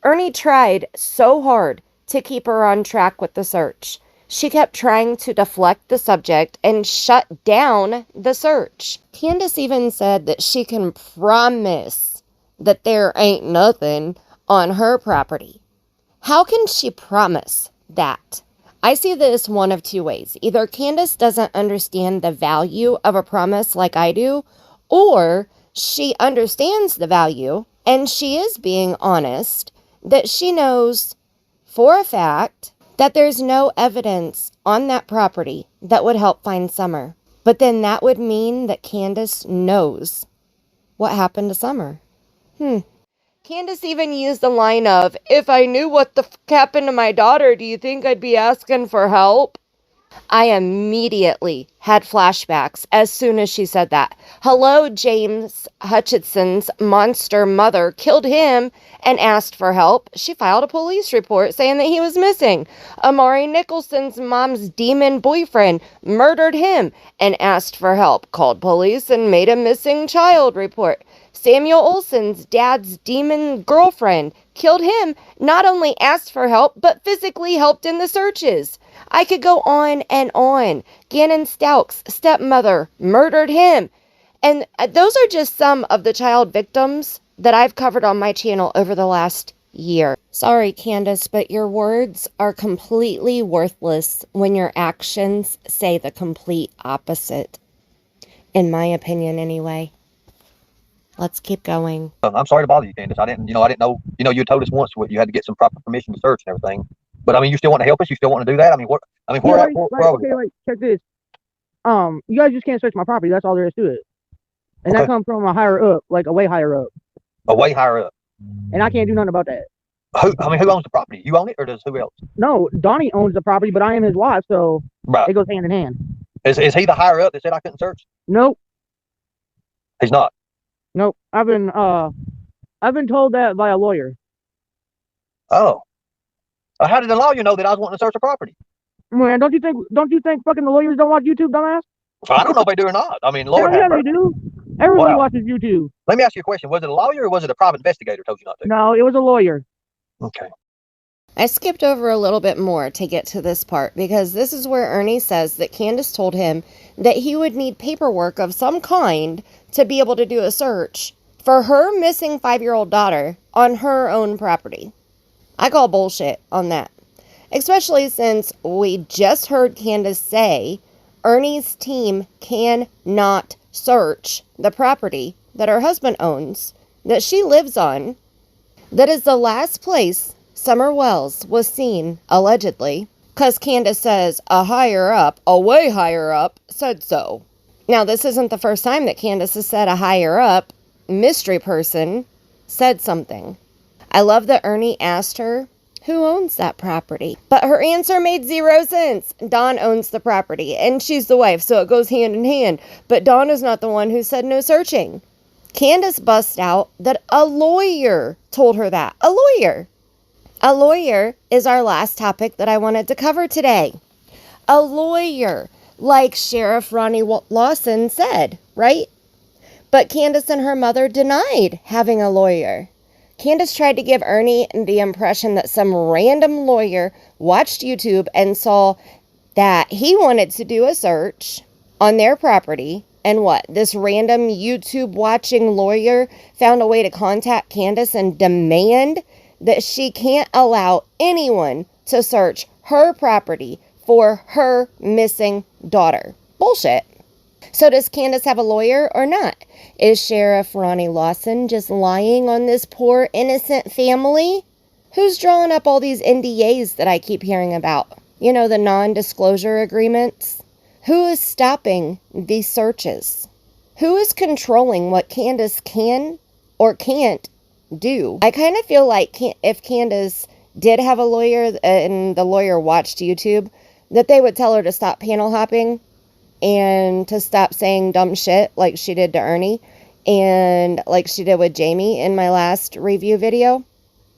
Speaker 1: Ernie tried so hard to keep her on track with the search. She kept trying to deflect the subject and shut down the search. Candus even said that she can promise that there ain't nothing on her property. How can she promise that? I see this one of 2 ways. Either Candus doesn't understand the value of a promise like I do, or she understands the value And she is being honest that she knows for a fact that there's no evidence on that property that would help find Summer. But then that would mean that Candus knows what happened to Summer. Candus even used the line of, if I knew what the happened to my daughter, do you think I'd be asking for help? I immediately had flashbacks as soon as she said that. Hello, James Hutchinson's monster mother killed him and asked for help. She filed a police report saying that he was missing. Amari Nicholson's mom's demon boyfriend murdered him and asked for help, called police and made a missing child report. Samuel Olson's dad's demon girlfriend killed him, not only asked for help, but physically helped in the searches. I could go on and on. Gannon Stouck's stepmother murdered him. And those are just some of the child victims that I've covered on my channel over the last year. Sorry, Candus, but your words are completely worthless when your actions say the complete opposite. In my opinion, anyway. Let's keep going.
Speaker 7: I'm sorry to bother you, Candus. I didn't know. You told us once you had to get some proper permission to search and everything. But I mean, you still want to help us? You still want to do that? I mean, where are we?
Speaker 8: Okay, check this. You guys just can't search my property. That's all there is to it. And that comes from a higher up, like a way higher up.
Speaker 7: A way higher up.
Speaker 8: And I can't do nothing about that.
Speaker 7: Who owns the property? You own it, or does who else?
Speaker 8: No, Donnie owns the property, but I am his wife, so it goes hand in hand.
Speaker 7: Is he the higher up that said I couldn't search?
Speaker 8: Nope.
Speaker 7: He's not.
Speaker 8: Nope. I've been told that by a lawyer.
Speaker 7: Oh. How did the lawyer know that I was wanting to search a property?
Speaker 8: Man, don't you think fucking the lawyers don't watch YouTube, dumbass?
Speaker 7: I don't know if they do or not. I mean, Lord,
Speaker 8: yeah, they do. Everybody watches YouTube.
Speaker 7: Let me ask you a question. Was it a lawyer or was it a private investigator told you not to?
Speaker 8: No, it was a lawyer.
Speaker 7: Okay.
Speaker 1: I skipped over a little bit more to get to this part because this is where Ernie says that Candus told him that he would need paperwork of some kind to be able to do a search for her missing 5-year-old daughter on her own property. I call bullshit on that, especially since we just heard Candus say Ernie's team cannot search the property that her husband owns, that she lives on, that is the last place Summer Wells was seen, allegedly, because Candus says a way higher up, said so. Now, this isn't the first time that Candus has said a higher up mystery person said something. I love that Ernie asked her who owns that property, but her answer made 0 sense. Dawn owns the property, and she's the wife, so it goes hand in hand, but Dawn is not the one who said no searching. Candus busts out that a lawyer told her that. A lawyer. A lawyer is our last topic that I wanted to cover today. A lawyer, like Sheriff Ronnie Lawson said, right? But Candus and her mother denied having a lawyer. Candus tried to give Ernie the impression that some random lawyer watched YouTube and saw that he wanted to do a search on their property. And what? This random YouTube watching lawyer found a way to contact Candus and demand that she can't allow anyone to search her property for her missing daughter. Bullshit. So does Candus have a lawyer or not? Is Sheriff Ronnie Lawson just lying on this poor innocent family? Who's drawing up all these NDAs that I keep hearing about? You know, the non-disclosure agreements? Who is stopping these searches? Who is controlling what Candus can or can't do? I kind of feel like if Candus did have a lawyer and the lawyer watched YouTube, that they would tell her to stop panel hopping and to stop saying dumb shit like she did to Ernie and like she did with Jamie in my last review video.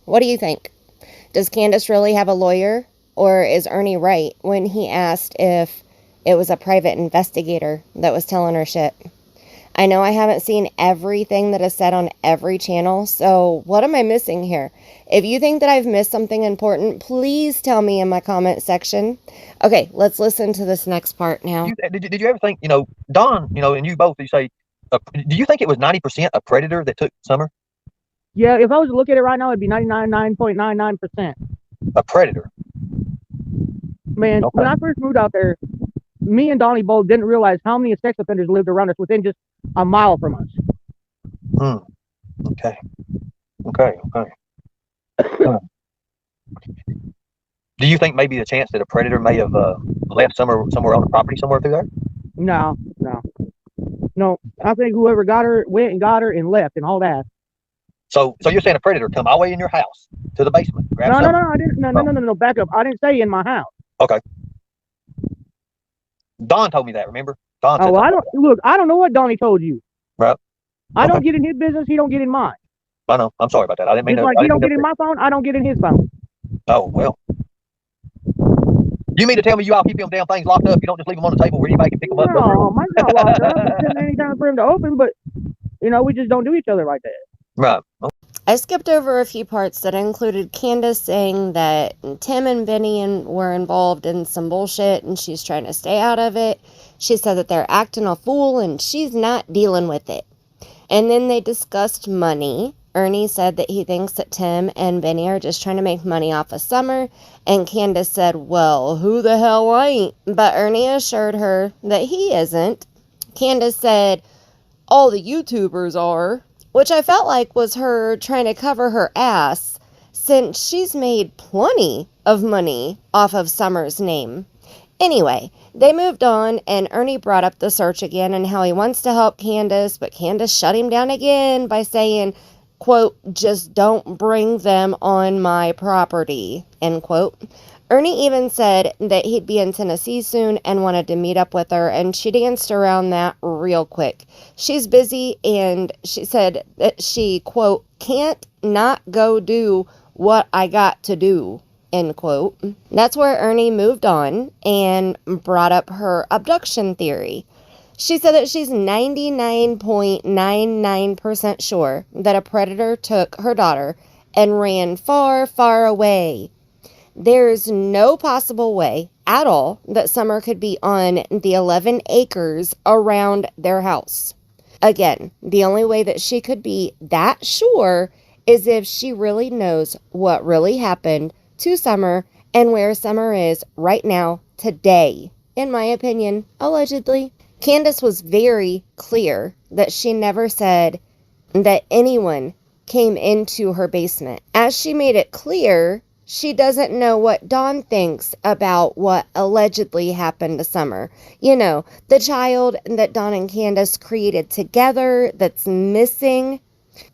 Speaker 1: What do you think? Does Candus really have a lawyer, or is Ernie right when he asked if it was a private investigator that was telling her shit? I know I haven't seen everything that is said on every channel, so what am I missing here? If you think that I've missed something important, please tell me in my comment section. Okay, let's listen to this next part now.
Speaker 7: Did you ever think, Don, and you both, you say, do you think it was 90% a predator that took Summer?
Speaker 8: Yeah, if I was to look at it right now, it'd be 99.99%.
Speaker 7: A predator?
Speaker 8: Man, when I first moved out there, me and Donnie both didn't realize how many sex offenders lived around us within just a mile from us.
Speaker 7: Okay. Okay. Huh. Do you think maybe the chance that a predator may have left somewhere on the property somewhere through there?
Speaker 8: No. I think whoever got her went and got her and left and all that.
Speaker 7: So you're saying a predator come all the way in your house to the basement, grab
Speaker 8: No,
Speaker 7: something?
Speaker 8: I didn't. No. Back up. I didn't say in my house.
Speaker 7: Okay. Don told me that. Remember? Don said
Speaker 8: Oh, well,
Speaker 7: something like that.
Speaker 8: look. I don't know what Donnie told you.
Speaker 7: Right.
Speaker 8: I
Speaker 7: Okay.
Speaker 8: don't get in his business. He don't get in mine.
Speaker 7: I know. I'm sorry about that. I didn't mean
Speaker 8: Just
Speaker 7: to.
Speaker 8: like
Speaker 7: I
Speaker 8: he
Speaker 7: didn't
Speaker 8: don't
Speaker 7: mean
Speaker 8: get in
Speaker 7: to.
Speaker 8: my phone, I don't get in his phone.
Speaker 7: Oh well. You mean to tell me you all keep them damn things locked up? You don't just leave them on the table where anybody can pick them up?
Speaker 8: No, mine's not locked up. It's sitting any time for him to open, but we just don't do each other like that.
Speaker 7: Right.
Speaker 1: I skipped over a few parts that included Candus saying that Tim and Vinny were involved in some bullshit and she's trying to stay out of it. She said that they're acting a fool and she's not dealing with it. And then they discussed money. Ernie said that he thinks that Tim and Vinny are just trying to make money off of Summer. And Candus said, well, who the hell ain't? But Ernie assured her that he isn't. Candus said, all the YouTubers are. Which I felt like was her trying to cover her ass, since she's made plenty of money off of Summer's name. Anyway, they moved on, and Ernie brought up the search again and how he wants to help Candus, but Candus shut him down again by saying, quote, just don't bring them on my property, end quote. Ernie even said that he'd be in Tennessee soon and wanted to meet up with her, and she danced around that real quick. She's busy, and she said that she, quote, can't not go do what I got to do, end quote. That's where Ernie moved on and brought up her abduction theory. She said that she's 99.99% sure that a predator took her daughter and ran far, far away. There's no possible way at all that Summer could be on the 11 acres around their house. Again, the only way that she could be that sure is if she really knows what really happened to Summer and where Summer is right now, today. In my opinion, allegedly. Candus was very clear that she never said that anyone came into her basement. As she made it clear, she doesn't know what Dawn thinks about what allegedly happened to Summer. The child that Dawn and Candus created together that's missing.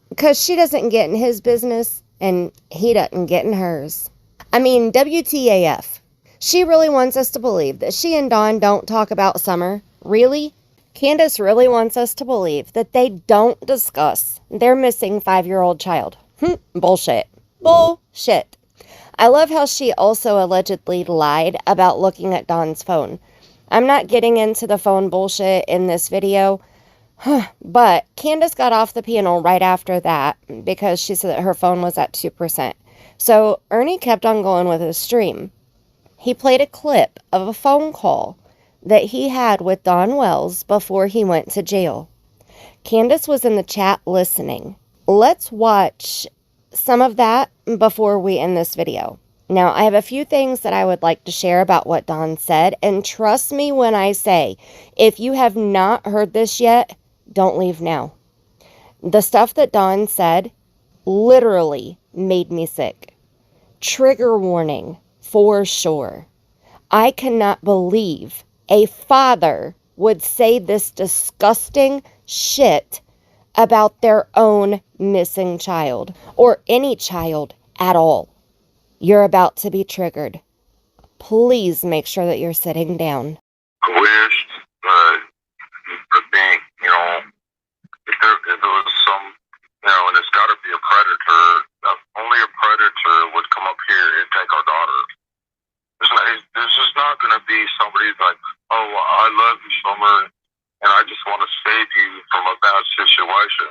Speaker 1: Because she doesn't get in his business and he doesn't get in hers. I mean, WTAF. She really wants us to believe that she and Dawn don't talk about Summer. Really? Candus really wants us to believe that they don't discuss their missing 5-year-old child. Bullshit. Bullshit. I love how she also allegedly lied about looking at Dawn's phone. I'm not getting into the phone bullshit in this video, but Candus got off the panel right after that because she said that her phone was at 2%. So Ernie kept on going with his stream. He played a clip of a phone call that he had with Dawn Wells before he went to jail. Candus was in the chat listening. Let's watch some of that before we end this video. Now, I have a few things that I would like to share about what Dawn said, and trust me when I say, if you have not heard this yet, don't leave now. The stuff that Dawn said literally made me sick. Trigger warning, for sure. I cannot believe a father would say this disgusting shit about their own missing child, or any child at all. You're about to be triggered. Please make sure that you're sitting down.
Speaker 5: I wish the thing, if there was some, and it's got to be a predator. Only a predator would come up here and take our daughter. This is not going to be somebody like, oh, I love you, Summer, and I just want to save you from a bad situation.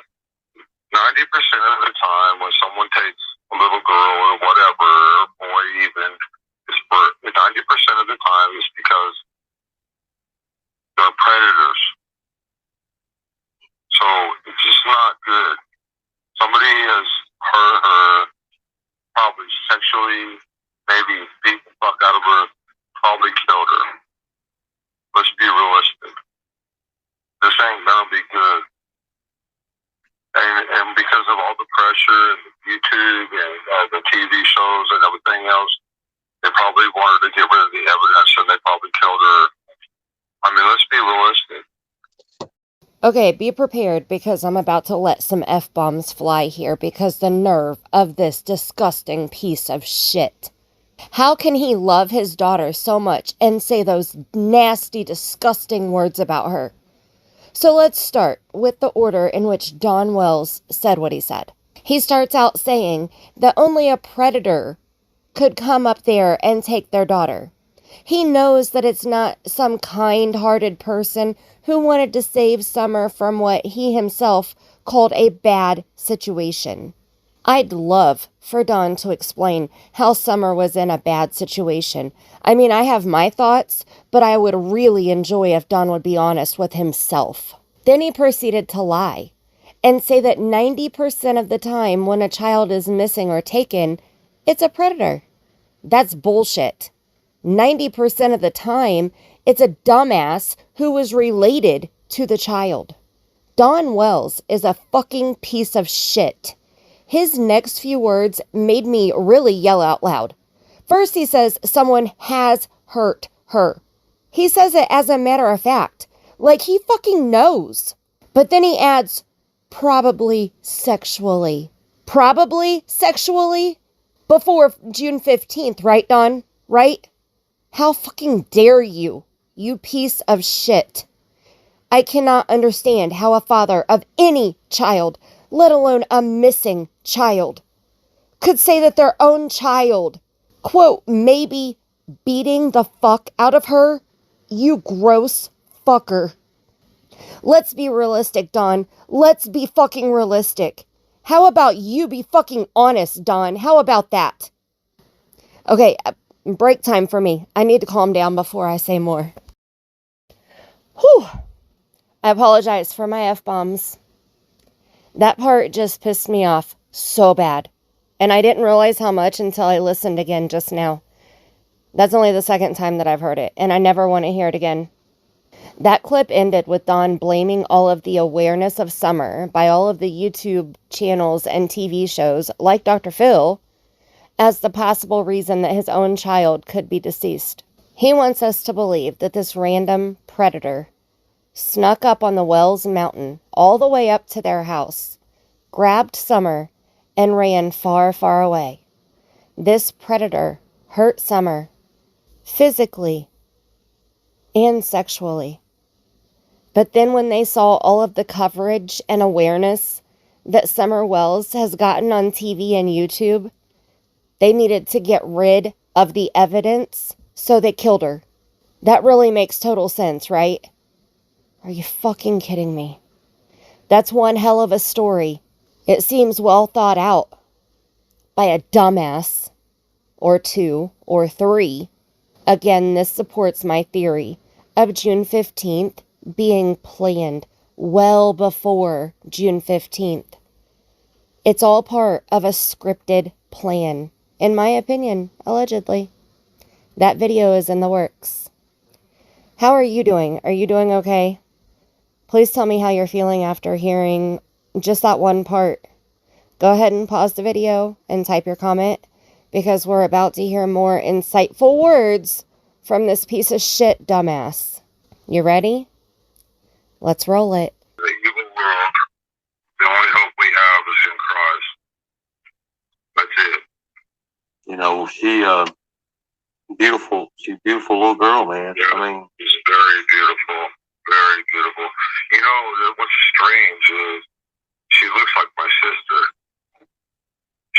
Speaker 5: 90% of the time, when someone takes a little girl or whatever, or boy even, 90% of the time is because they're predators. So it's just not good. Somebody has hurt her, probably sexually, maybe beat the fuck out of her, probably killed her. Let's be realistic. This ain't gonna be good. And because of all the pressure and the like the TV shows and everything else. They probably wanted to get rid of the evidence, and they probably killed her. I mean, let's be realistic.
Speaker 1: Okay, be prepared because I'm about to let some F-bombs fly here because the nerve of this disgusting piece of shit. How can he love his daughter so much and say those nasty, disgusting words about her? So let's start with the order in which Don Wells said what he said. He starts out saying that only a predator could come up there and take their daughter. He knows that it's not some kind-hearted person who wanted to save Summer from what he himself called a bad situation. I'd love for Don to explain how Summer was in a bad situation. I mean, I have my thoughts, but I would really enjoy if Don would be honest with himself. Then he proceeded to lie and say that 90% of the time when a child is missing or taken, it's a predator. That's bullshit. 90% of the time, it's a dumbass who was related to the child. Don Wells is a fucking piece of shit. His next few words made me really yell out loud. First, he says someone has hurt her. He says it as a matter of fact, like he fucking knows. But then he adds, probably sexually. Probably sexually? Before June 15th, right, Don? Right? How fucking dare you, you piece of shit. I cannot understand how a father of any child, let alone a missing child, could say that their own child, quote, maybe beating the fuck out of her, you gross fucker. Let's be realistic, Don. Let's be fucking realistic. How about you be fucking honest, Don? How about that? Okay, break time for me. I need to calm down before I say more. Whew. I apologize for my F-bombs. That part just pissed me off so bad. And I didn't realize how much until I listened again just now. That's only the second time that I've heard it, and I never want to hear it again. That clip ended with Don blaming all of the awareness of Summer by all of the YouTube channels and TV shows, like Dr. Phil, as the possible reason that his own child could be deceased. He wants us to believe that this random predator snuck up on the Wells Mountain all the way up to their house, grabbed Summer, and ran far, far away. This predator hurt Summer physically and sexually. But then when they saw all of the coverage and awareness that Summer Wells has gotten on TV and YouTube, they needed to get rid of the evidence, so they killed her. That really makes total sense, right? Are you fucking kidding me? That's one hell of a story. It seems well thought out by a dumbass, or two, or three. Again, this supports my theory of June 15th being planned well before June 15th. It's all part of a scripted plan, in my opinion, allegedly. That video is in the works. How are you doing? Are you doing okay? Please tell me how you're feeling after hearing just that one part. Go ahead and pause the video and type your comment, because we're about to hear more insightful words from this piece of shit dumbass. You ready? Let's roll it.
Speaker 5: The evil world, the only hope we have is in Christ. That's it.
Speaker 7: You know, she's a beautiful little girl, man.
Speaker 5: Yeah,
Speaker 7: I mean,
Speaker 5: she's very beautiful. Very beautiful. You know, what's strange is she looks like my sister.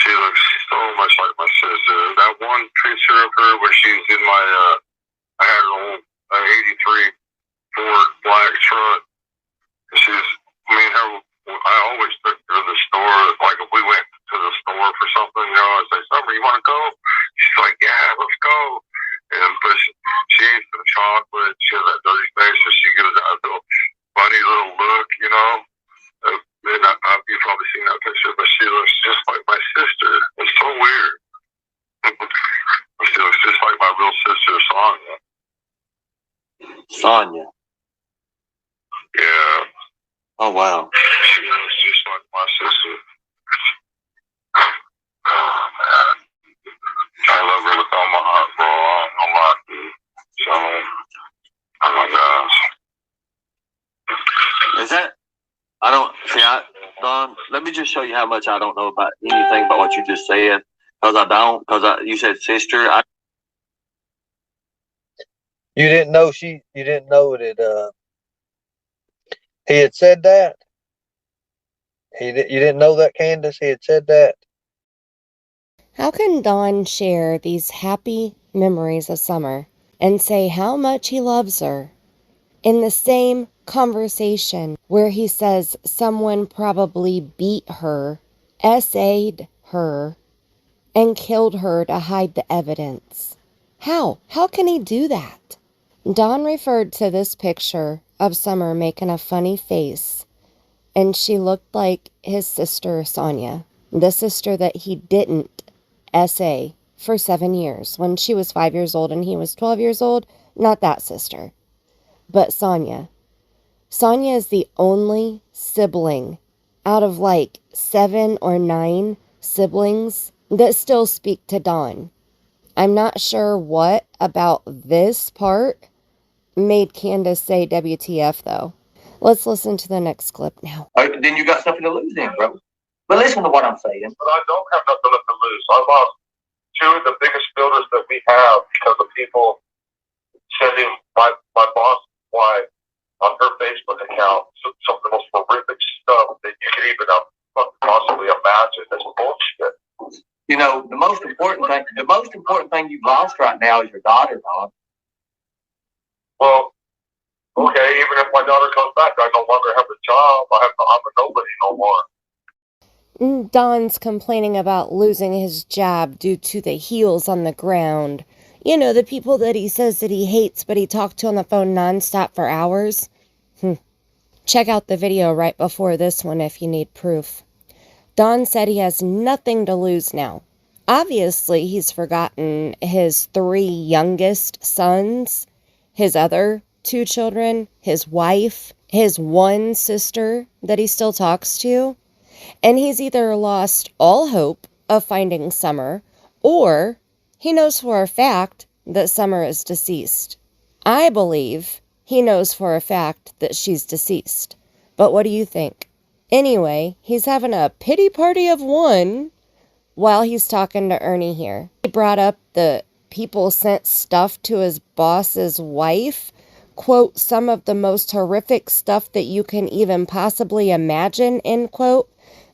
Speaker 5: She looks so much like my sister. That one picture of her where she's in my, I had an old 83 Ford black truck. She's, me and her, I always took her to the store. Like if we went to the store for something, you know, I'd say, Summer, you want to go? She's like, yeah, let's go. And but she ate some chocolate. She has that dirty face, so she gives that little funny little look, you know. And you've probably seen that picture, but she looks just like my sister. It's so weird. She looks just like my real sister, Sonia.
Speaker 7: Sonia.
Speaker 5: Yeah.
Speaker 7: Oh, wow.
Speaker 5: She looks just like my sister. Oh, man.
Speaker 7: Don, let me just show you how much I don't know about anything about what you just said. Because I don't. Because you said sister. You didn't know you didn't know that he had said that? You didn't know that, Candus? He had said that?
Speaker 1: How can Don share these happy memories of Summer and say how much he loves her in the same conversation where he says someone probably beat her, essayed her, and killed her to hide the evidence? How? How can he do that? Don referred to this picture of Summer making a funny face, and she looked like his sister Sonia, the sister that he didn't essay for 7 years when she was 5 years old and he was 12 years old. Not that sister, but Sonia. Sonia is the only sibling out of like 7 or 9 siblings that still speak to Don. I'm not sure what about this part made Candus say WTF though. Let's listen to the next clip now.
Speaker 7: Then you got something to lose then, bro. But listen to what I'm saying.
Speaker 5: But I don't have nothing left to lose. I lost 2 of the biggest builders that we have because of people sending my boss wife on her Facebook account some of the most horrific stuff that you could even possibly imagine. That's bullshit.
Speaker 7: You know, the most important thing you've lost right now is your daughter, Don.
Speaker 5: Well, okay, even if my daughter comes back, I no longer have a job. I'm a nobody no more.
Speaker 1: Don's complaining about losing his job due to the heels on the ground. You know, the people that he says that he hates, but he talked to on the phone nonstop for hours. Check out the video right before this one if you need proof. Don said he has nothing to lose now. Obviously, he's forgotten his 3 youngest sons, his other 2 children, his wife, his 1 sister that he still talks to. And he's either lost all hope of finding Summer, or he knows for a fact that Summer is deceased. I believe he knows for a fact that she's deceased. But what do you think? Anyway, he's having a pity party of 1 while he's talking to Ernie here. He brought up the people sent stuff to his boss's wife. Quote, some of the most horrific stuff that you can even possibly imagine, end quote.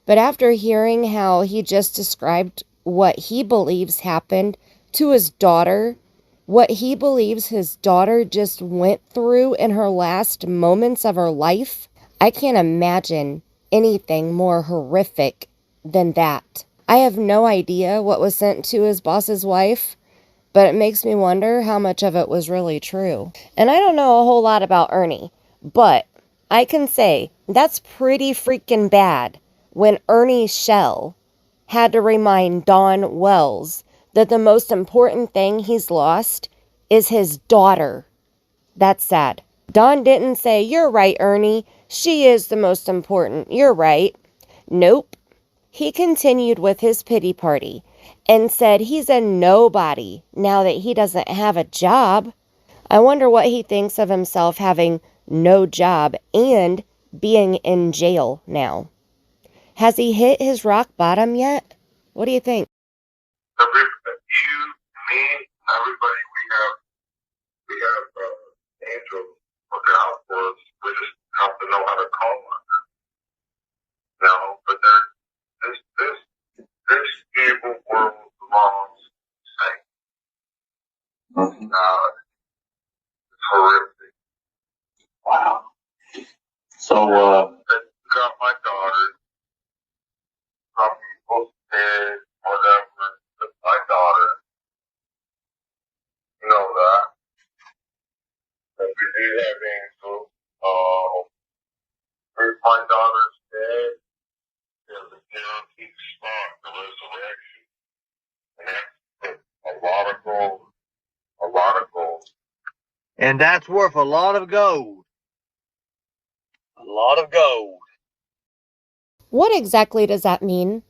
Speaker 1: But after hearing how he just described what he believes happened to his daughter, what he believes his daughter just went through in her last moments of her life, I can't imagine anything more horrific than that. I have no idea what was sent to his boss's wife, but it makes me wonder how much of it was really true. And I don't know a whole lot about Ernie, but I can say that's pretty freaking bad when Ernie Shell had to remind Don Wells that the most important thing he's lost is his daughter. That's sad. Don didn't say, you're right, Ernie. She is the most important. You're right. Nope. He continued with his pity party and said he's a nobody now that he doesn't have a job. I wonder what he thinks of himself having no job and being in jail now. Has he hit his rock bottom yet? What do you think?
Speaker 5: You, me, everybody, we have angels looking out for us. We just have to know how to call on them. No, but this evil world belongs to Satan. It's horrific.
Speaker 7: Wow. So,
Speaker 5: got my daughter. Some people dead, whatever. But my daughter, you know that. But we do have angels. If my daughter's dead, there's a guaranteed spot, the resurrection. And that's a lot of gold. A lot of gold.
Speaker 7: and that's worth a lot of gold. A lot of gold.
Speaker 1: What exactly does that mean?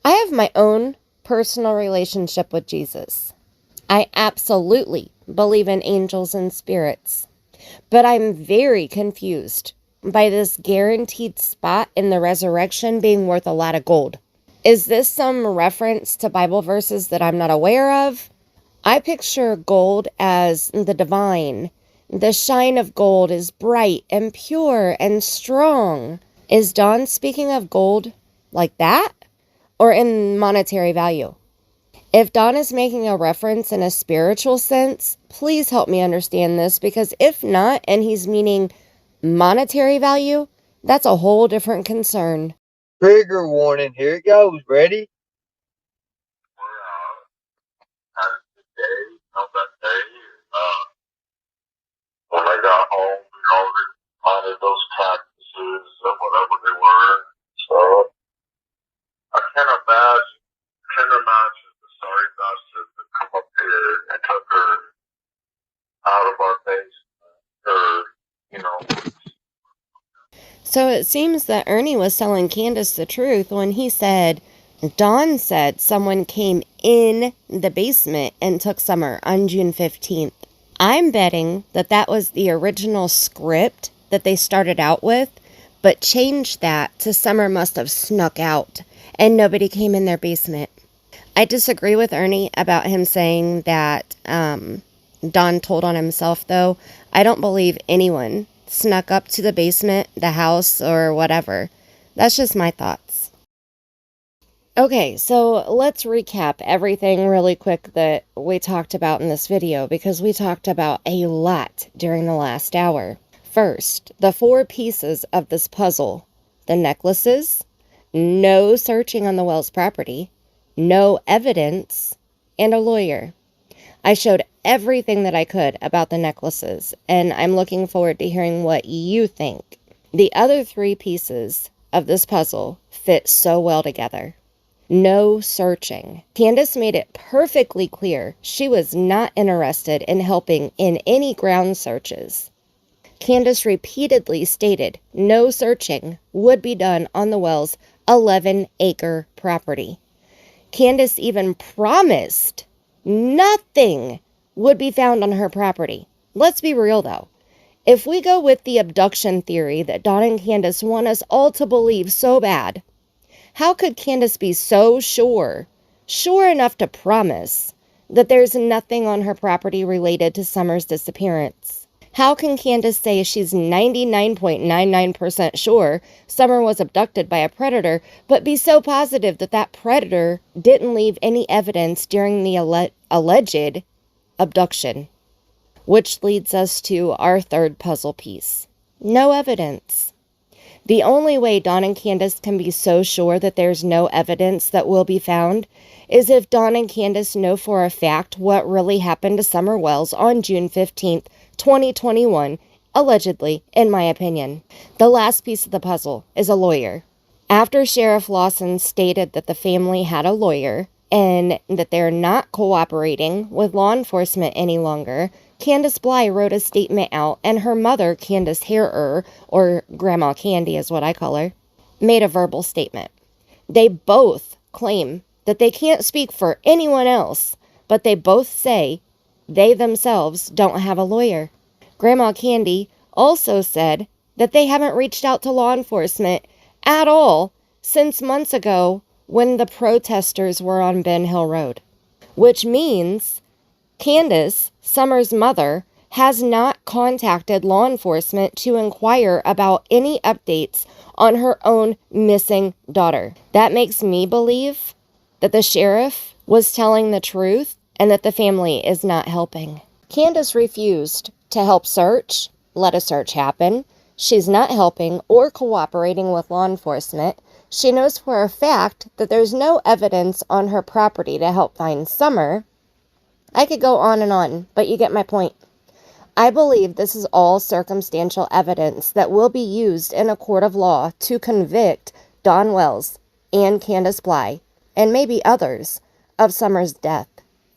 Speaker 1: I have my own personal relationship with Jesus. I absolutely believe in angels and spirits, but I'm very confused by this guaranteed spot in the resurrection being worth a lot of gold. Is this some reference to Bible verses that I'm not aware of? I picture gold as the divine. The shine of gold is bright and pure and strong. Is Dawn speaking of gold like that? Or in monetary value? If Dawn is making a reference in a spiritual sense, please help me understand this, because if not, and he's meaning monetary value, that's a whole different concern.
Speaker 7: Trigger warning. Here it goes. Ready?
Speaker 5: When I got home, they planted those cactuses or whatever they were. So I can't imagine the sorry bastard that come up here and took her out of our basement, or
Speaker 1: So it seems that Ernie was telling Candus the truth when he said, Dawn said someone came in the basement and took Summer on June 15th. I'm betting that that was the original script that they started out with, but changed that to Summer must have snuck out and nobody came in their basement. I disagree with Ernie about him saying that Dawn told on himself, though. I don't believe anyone snuck up to the basement, the house, or whatever. That's just my thoughts. Okay, so let's recap everything really quick that we talked about in this video, because we talked about a lot during the last hour. First, the 4 pieces of this puzzle: the necklaces, no searching on the Wells property, no evidence, and a lawyer. I showed everything that I could about the necklaces, and I'm looking forward to hearing what you think. The other 3 pieces of this puzzle fit so well together. No searching. Candus made it perfectly clear she was not interested in helping in any ground searches. Candus repeatedly stated no searching would be done on the Wells' 11-acre property. Candus even promised nothing would be found on her property. Let's be real, though. If we go with the abduction theory that Dawn and Candus want us all to believe so bad, how could Candus be so sure enough to promise that there's nothing on her property related to Summer's disappearance? How can Candus say she's 99.99% sure Summer was abducted by a predator, but be so positive that that predator didn't leave any evidence during the alleged abduction? Which leads us to our 3rd puzzle piece. No evidence. The only way Dawn and Candus can be so sure that there's no evidence that will be found is if Dawn and Candus know for a fact what really happened to Summer Wells on June 15th, 2021, allegedly, in my opinion. The last piece of the puzzle is a lawyer. After Sheriff Lawson stated that the family had a lawyer and that they're not cooperating with law enforcement any longer, Candus Bly wrote a statement out, and her mother, Candus Errnie, or Grandma Candy is what I call her, made a verbal statement. They both claim that they can't speak for anyone else, but they both say they themselves don't have a lawyer. Grandma Candy also said that they haven't reached out to law enforcement at all since months ago when the protesters were on Ben Hill Road, which means Candus, Summer's mother, has not contacted law enforcement to inquire about any updates on her own missing daughter. That makes me believe that the sheriff was telling the truth and that the family is not helping. Candus refused to help search, let a search happen. She's not helping or cooperating with law enforcement. She knows for a fact that there's no evidence on her property to help find Summer. I could go on, but you get my point. I believe this is all circumstantial evidence that will be used in a court of law to convict Dawn Wells and Candus Bly, and maybe others, of Summer's death,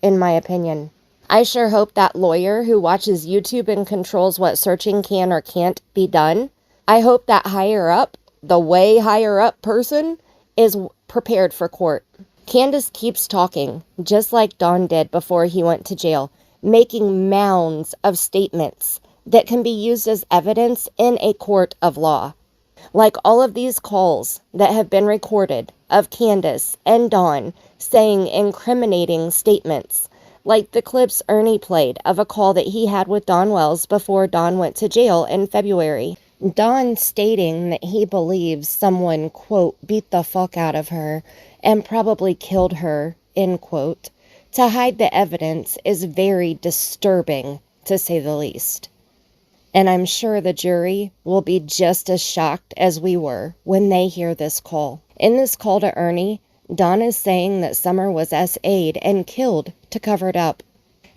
Speaker 1: in my opinion. I sure hope that lawyer who watches YouTube and controls what searching can or can't be done, I hope that higher up, the way higher up person, is prepared for court. Candus keeps talking, just like Dawn did before he went to jail, making mounds of statements that can be used as evidence in a court of law. Like all of these calls that have been recorded of Candus and Dawn saying incriminating statements, like the clips Ernie played of a call that he had with Dawn Wells before Dawn went to jail in February. Dawn stating that he believes someone, quote, beat the fuck out of her and probably killed her, end quote, to hide the evidence is very disturbing, to say the least. And I'm sure the jury will be just as shocked as we were when they hear this call. In this call to Ernie, Dawn is saying that Summer was SA'd and killed to cover it up.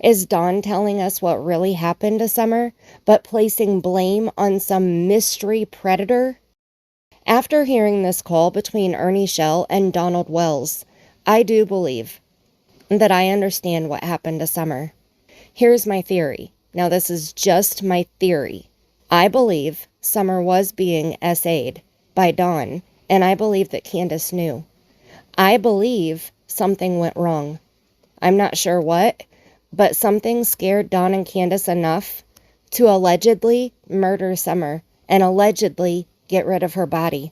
Speaker 1: Is Dawn telling us what really happened to Summer, but placing blame on some mystery predator? After hearing this call between Ernie Shell and Donald Wells, I do believe that I understand what happened to Summer. Here's my theory. Now, this is just my theory. I believe Summer was being SA'd by Dawn, and I believe that Candus knew. I believe something went wrong. I'm not sure what, but something scared Dawn and Candus enough to allegedly murder Summer and allegedly get rid of her body.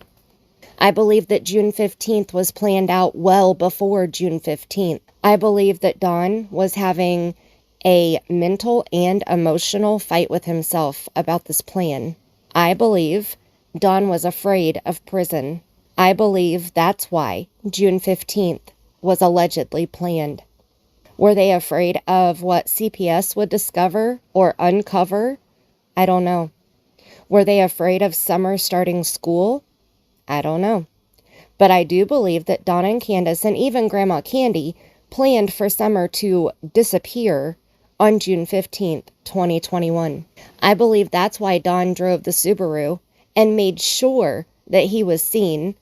Speaker 1: I believe that June 15th was planned out well before June 15th. I believe that Dawn was having a mental and emotional fight with himself about this plan. I believe Dawn was afraid of prison. I believe that's why June 15th was allegedly planned. Were they afraid of what CPS would discover or uncover? I don't know. Were they afraid of Summer starting school? I don't know. But I do believe that Dawn and Candus and even Grandma Candy planned for Summer to disappear on June 15th, 2021. I believe that's why Dawn drove the Subaru and made sure that he was seen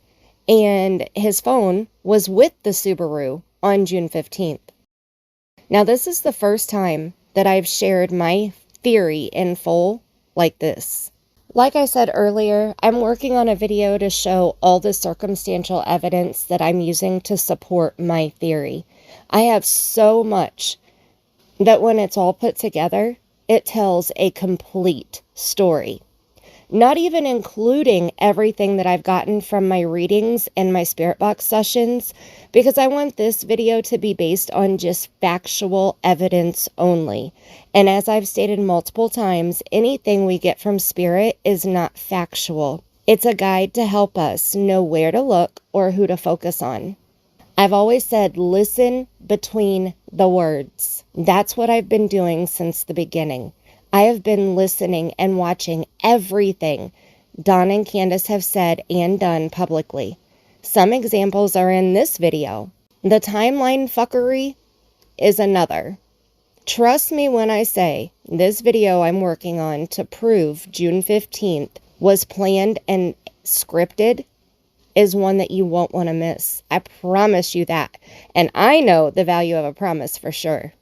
Speaker 1: and his phone was with the Subaru on June 15th. Now, this is the first time that I've shared my theory in full like this. Like I said earlier, I'm working on a video to show all the circumstantial evidence that I'm using to support my theory. I have so much that when it's all put together, it tells a complete story. Not even including everything that I've gotten from my readings and my spirit box sessions, because I want this video to be based on just factual evidence only. And as I've stated multiple times, anything we get from spirit is not factual. It's a guide to help us know where to look or who to focus on. I've always said, listen between the words. That's what I've been doing since the beginning. I have been listening and watching everything Dawn and Candus have said and done publicly. Some examples are in this video. The timeline fuckery is another. Trust me when I say this video I'm working on to prove June 15th was planned and scripted is one that you won't want to miss. I promise you that. And I know the value of a promise for sure.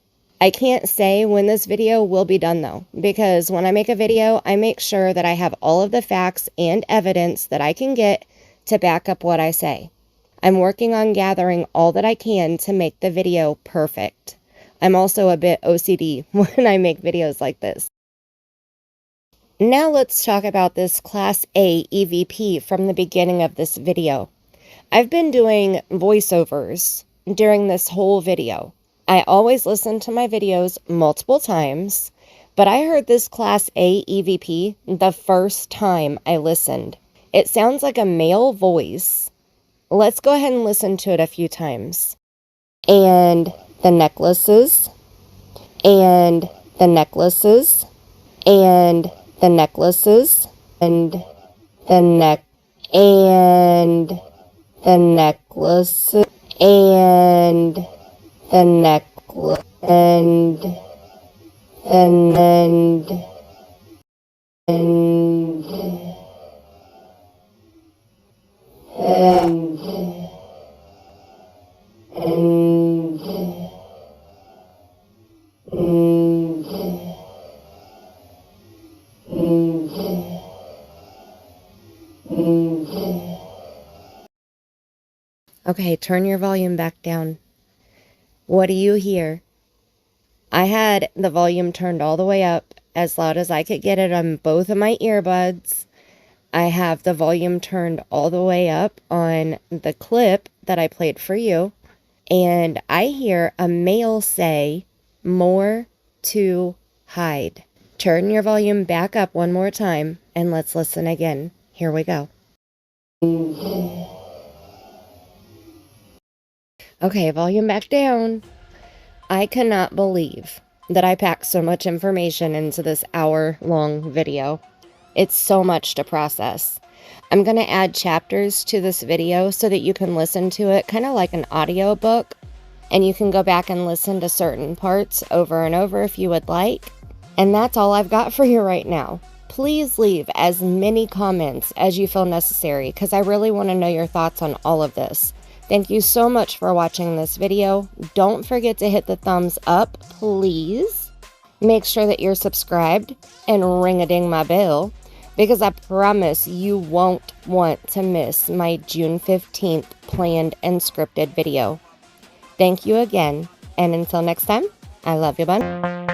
Speaker 1: I can't say when this video will be done though, because when I make a video, I make sure that I have all of the facts and evidence that I can get to back up what I say. I'm working on gathering all that I can to make the video perfect. I'm also a bit OCD when I make videos like this. Now let's talk about this Class A EVP from the beginning of this video. I've been doing voiceovers during this whole video. I always listen to my videos multiple times, but I heard this Class A EVP the first time I listened. It sounds like a male voice. Let's go ahead and listen to it a few times. And the necklaces, and the necklaces, and the necklaces, and the neck, and the necklaces, and the necklace, and and Okay, turn your volume back down. What do you hear? I had the volume turned all the way up, as loud as I could get it on both of my earbuds. I have the volume turned all the way up on the clip that I played for you. And I hear a male say, "More to hide." Turn your volume back up one more time and let's listen again. Here we go. Okay, volume back down. I cannot believe that I packed so much information into this hour-long video. It's so much to process. I'm going to add chapters to this video so that you can listen to it kind of like an audio book, and you can go back and listen to certain parts over and over if you would like. And that's all I've got for you right now. Please leave as many comments as you feel necessary because I really want to know your thoughts on all of this. Thank you so much for watching this video. Don't forget to hit the thumbs up, please. Make sure that you're subscribed and ring-a-ding my bell because I promise you won't want to miss my June 15th planned and scripted video. Thank you again, and until next time, I love you, bun.